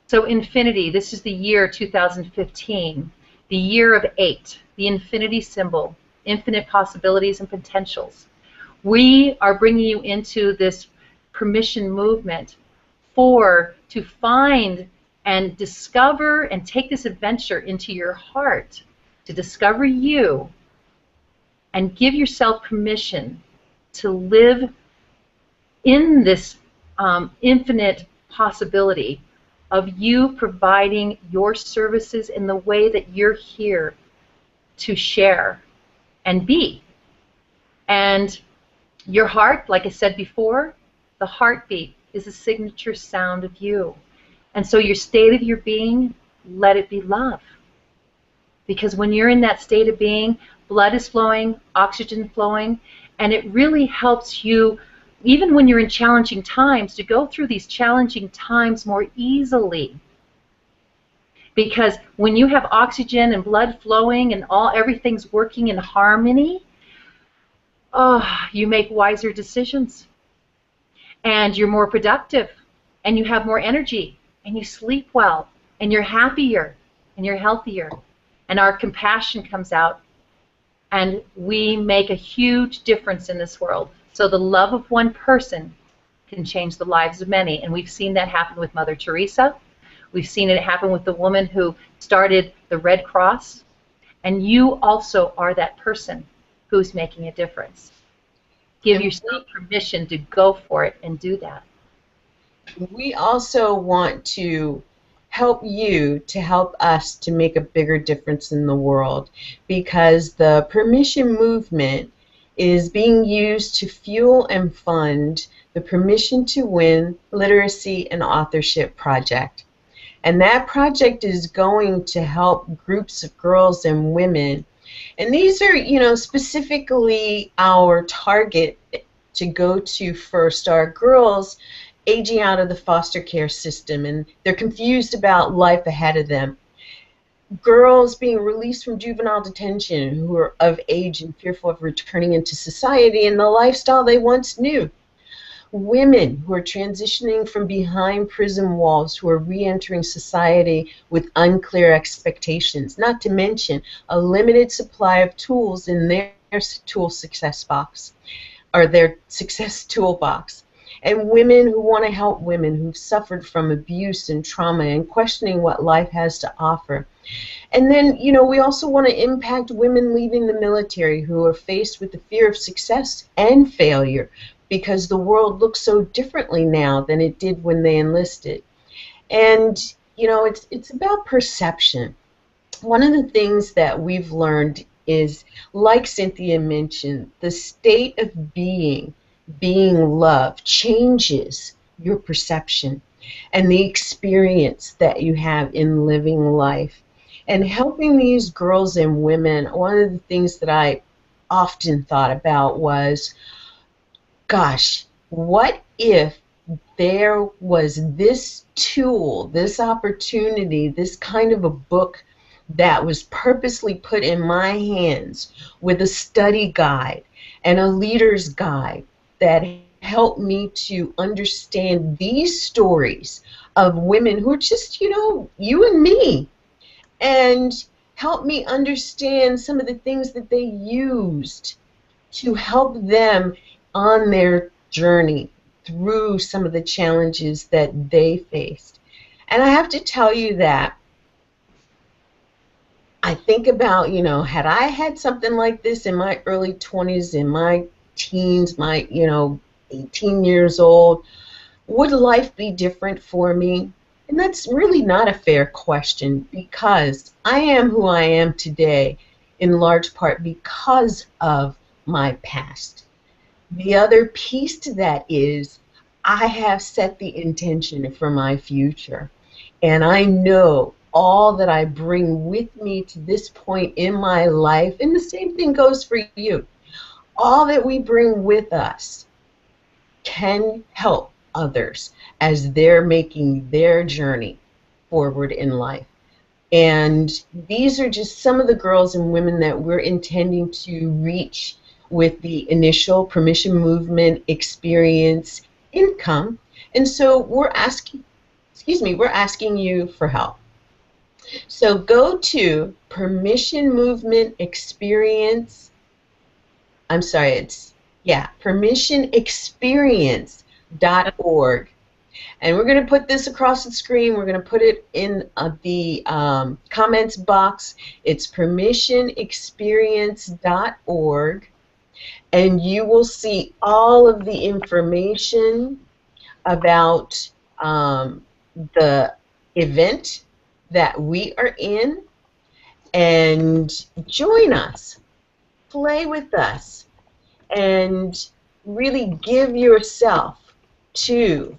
so infinity, this is the year 2015, the year of 8, the infinity symbol, infinite possibilities and potentials. We are bringing you into this permission movement to find and discover and take this adventure into your heart, to discover you and give yourself permission to live in this infinite possibility of you providing your services in the way that you're here to share and be. And your heart, like I said before, the heartbeat is a signature sound of you. And so your state of your being, let it be love. Because when you're in that state of being, blood is flowing, oxygen flowing, and it really helps you, even when you're in challenging times, to go through these challenging times more easily. Because when you have oxygen and blood flowing and everything's working in harmony, you make wiser decisions. And you're more productive, and you have more energy, and you sleep well, and you're happier, and you're healthier. And our compassion comes out, and we make a huge difference in this world. So the love of one person can change the lives of many. And we've seen that happen with Mother Teresa. We've seen it happen with the woman who started the Red Cross. And you also are that person who's making a difference. Give yourself permission to go for it and do that. We also want to help you to help us to make a bigger difference in the world, because the permission movement is being used to fuel and fund the Permission to Win Literacy and Authorship Project. And that project is going to help groups of girls and women. And these are, specifically our target to go to first are girls aging out of the foster care system, and they're confused about life ahead of them. Girls being released from juvenile detention who are of age and fearful of returning into society and the lifestyle they once knew. Women who are transitioning from behind prison walls, who are re-entering society with unclear expectations, not to mention a limited supply of tools in their tool success box, or their success toolbox. And women who want to help women who've suffered from abuse and trauma and questioning what life has to offer. And then, we also want to impact women leaving the military who are faced with the fear of success and failure, because the world looks so differently now than it did when they enlisted. And, it's about perception. One of the things that we've learned is, like Cynthia mentioned, the state of being loved, changes your perception and the experience that you have in living life. And helping these girls and women, one of the things that I often thought about was, gosh, what if there was this tool, this opportunity, this kind of a book that was purposely put in my hands with a study guide and a leader's guide that helped me to understand these stories of women who are just, you and me, and help me understand some of the things that they used to help them on their journey through some of the challenges that they faced. And I have to tell you that I think about, had I had something like this in my early 20s, in my teens, my, 18 years old, would life be different for me? And that's really not a fair question, because I am who I am today in large part because of my past. The other piece to that is I have set the intention for my future, and I know all that I bring with me to this point in my life, and the same thing goes for you. All that we bring with us can help others as they're making their journey forward in life. And these are just some of the girls and women that we're intending to reach with the initial Permission Movement Experience income. And so we're asking you for help. So go to Permission Movement Experience. permissionexperience.org. And we're going to put this across the screen. We're going to put it in the comments box. It's permissionexperience.org. And you will see all of the information about the event that we are in. And join us. Play with us. And really give yourself to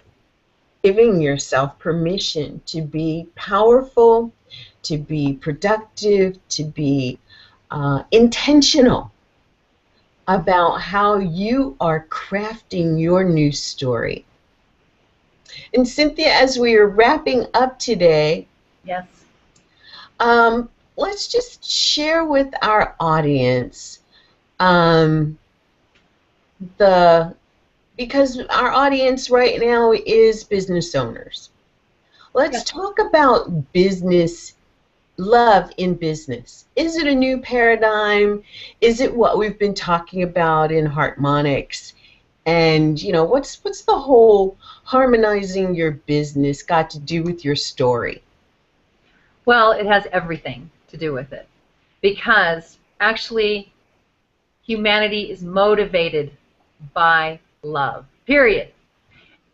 giving yourself permission to be powerful, to be productive, to be intentional about how you are crafting your new story. And Cynthia, as we are wrapping up today, yes, let's just share with our audience because our audience right now is business owners. Let's talk about business, love in business. Is it a new paradigm? Is it what we've been talking about in Heartmonics? And, what's the whole harmonizing your business got to do with your story? Well, it has everything to do with it, because actually humanity is motivated by love, period.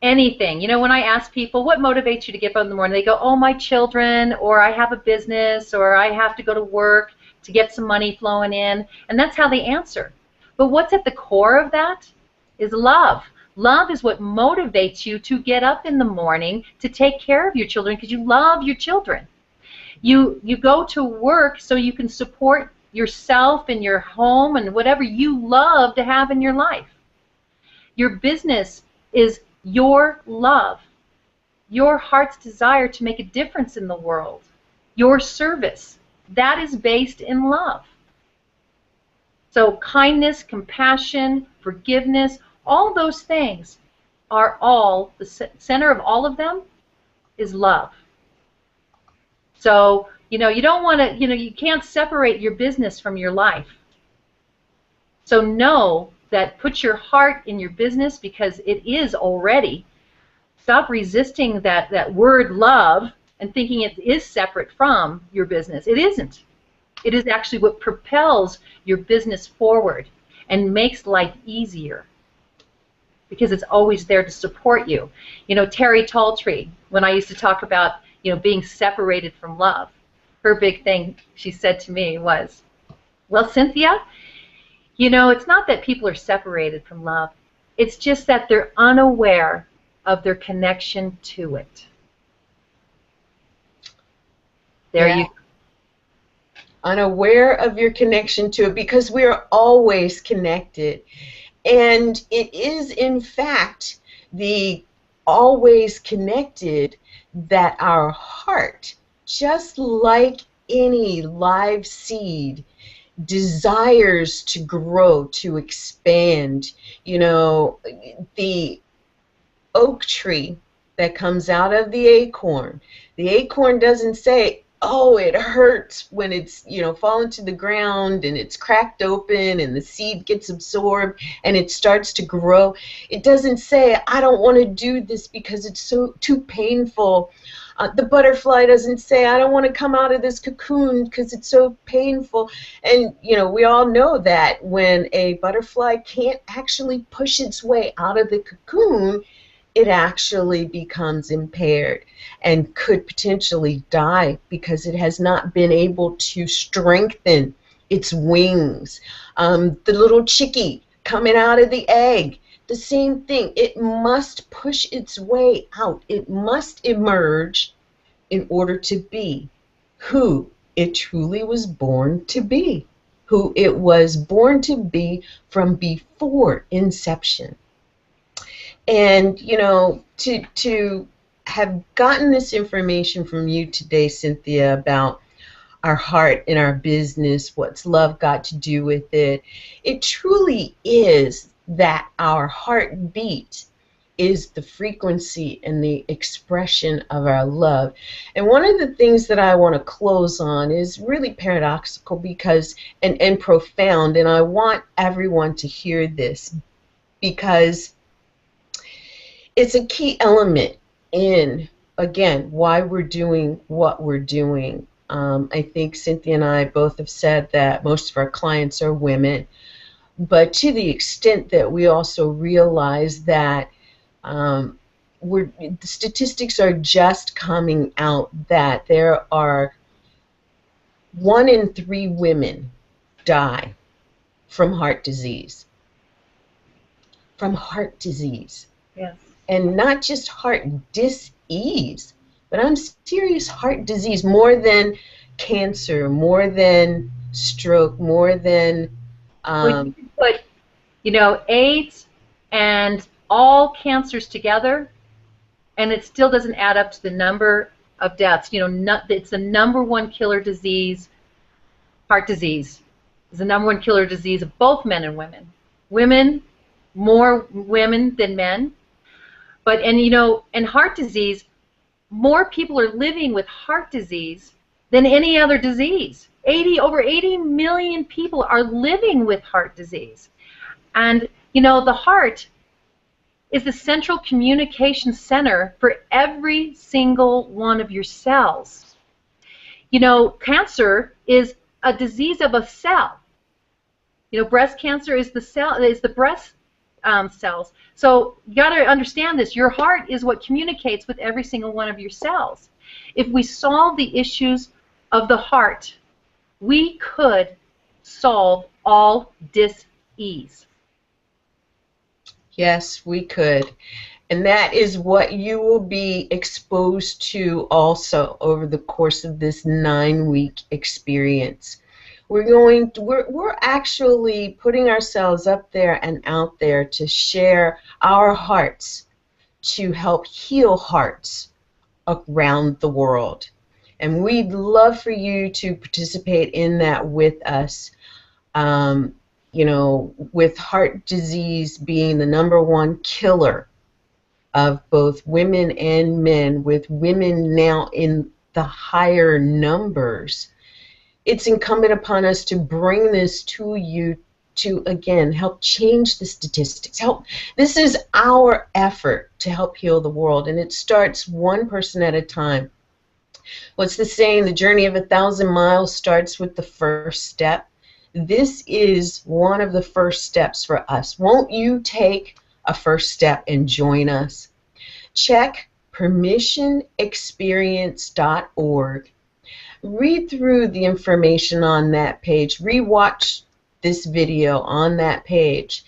Anything. When I ask people, what motivates you to get up in the morning, they go, oh, my children, or I have a business, or I have to go to work to get some money flowing in, and that's how they answer. But what's at the core of that is love. Love is what motivates you to get up in the morning to take care of your children because you love your children. You go to work so you can support yourself and your home and whatever you love to have in your life. Your business is your love, your heart's desire to make a difference in the world, your service. That is based in love. So kindness, compassion, forgiveness, all those things are all, the center of all of them is love. So, you don't want to, you can't separate your business from your life. So know that put your heart in your business because it is already. Stop resisting that word love and thinking it is separate from your business. It isn't. It is actually what propels your business forward and makes life easier because it's always there to support you. Terry Talltree, when I used to talk about being separated from love, her big thing she said to me was, well, Cynthia, it's not that people are separated from love. It's just that they're unaware of their connection to it. There you go. Unaware of your connection to it because we are always connected. And it is, in fact, the always connected that our heart, just like any live seed, desires to grow, to expand. The oak tree that comes out of the acorn doesn't say, oh, it hurts when it's, fallen to the ground and it's cracked open and the seed gets absorbed and it starts to grow. It doesn't say, I don't want to do this because it's too painful. The butterfly doesn't say, I don't want to come out of this cocoon because it's so painful. And, we all know that when a butterfly can't actually push its way out of the cocoon, it actually becomes impaired and could potentially die because it has not been able to strengthen its wings. The little chickie coming out of the egg, the same thing. It must push its way out. It must emerge in order to be who it truly was born to be, who it was born to be from before inception. And, to have gotten this information from you today, Cynthia, about our heart and our business, what's love got to do with it, it truly is that our heartbeat is the frequency and the expression of our love. And one of the things that I want to close on is really paradoxical because and profound, and I want everyone to hear this because it's a key element in, again, why we're doing what we're doing. I think Cynthia and I both have said that most of our clients are women, but to the extent that we also realize that the statistics are just coming out that there are 1 in 3 women die from heart disease. From heart disease. Yes. And not just heart dis-ease, but I'm serious heart disease, more than cancer, more than stroke, more than... Well, you can put, AIDS and all cancers together, and it still doesn't add up to the number of deaths. It's the #1 killer disease. Heart disease is the #1 killer disease of both men and women. Women, more women than men. But, and heart disease, more people are living with heart disease than any other disease. Over 80 million people are living with heart disease. And, the heart is the central communication center for every single one of your cells. Cancer is a disease of a cell. Breast cancer is the breast cells. So you got to understand this. Your heart is what communicates with every single one of your cells. If we solve the issues of the heart, we could solve all dis ease. Yes, we could. And that is what you will be exposed to also over the course of this 9-week experience. We're actually putting ourselves up there and out there to share our hearts to help heal hearts around the world. And we'd love for you to participate in that with us. You know, with heart disease being the #1 killer of both women and men, with women now in the higher numbers, it's incumbent upon us to bring this to you to, again, help change the statistics. This is our effort to help heal the world, and it starts one person at a time. What's the saying? The journey of 1,000 miles starts with the first step. This is one of the first steps for us. Won't you take a first step and join us? Check permissionexperience.org. Read through the information on that page. Rewatch this video on that page.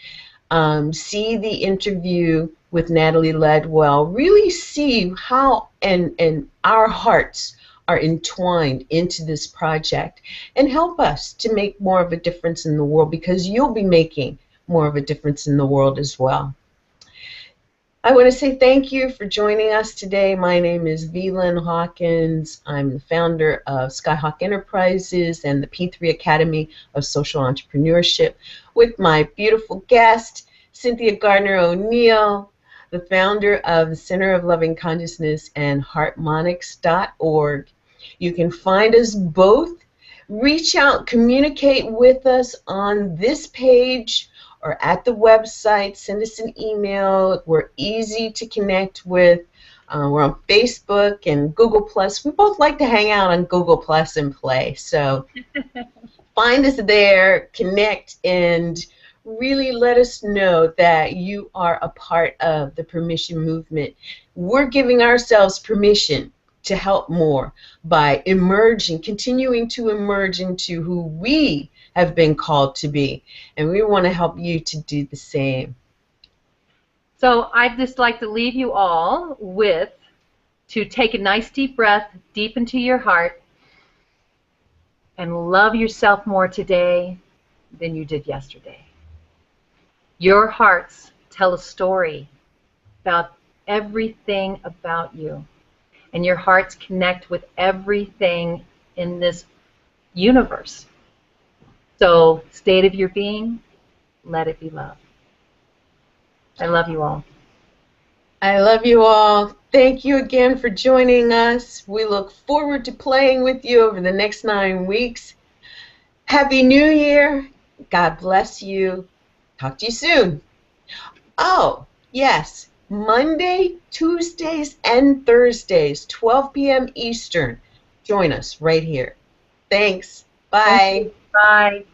See the interview with Natalie Ledwell. Really see how and our hearts are entwined into this project, and help us to make more of a difference in the world, because you'll be making more of a difference in the world as well. I want to say thank you for joining us today. My name is Lynn Hawkins. I'm the founder of Skyhawk Enterprises and the P3 Academy of Social Entrepreneurship, with my beautiful guest, Cynthia Gardner O'Neill, the founder of the Center of Loving Consciousness and Heartmonics.org. You can find us both. Reach out, communicate with us on this page or at the website. Send us an email. We're easy to connect with. We're on Facebook and Google+. We both like to hang out on Google+ and play. So find us there, connect, and really let us know that you are a part of the permission movement. We're giving ourselves permission to help more by continuing to emerge into who we have been called to be. And we want to help you to do the same. So I'd just like to leave you all to take a nice deep breath deep into your heart and love yourself more today than you did yesterday. Your hearts tell a story about everything about you, and your hearts connect with everything in this universe. So, state of your being, let it be love. I love you all. I love you all. Thank you again for joining us. We look forward to playing with you over the next 9 weeks. Happy New Year. God bless you. Talk to you soon. Oh, yes. Monday, Tuesdays, and Thursdays, 12 p.m. Eastern. Join us right here. Thanks. Bye. Bye.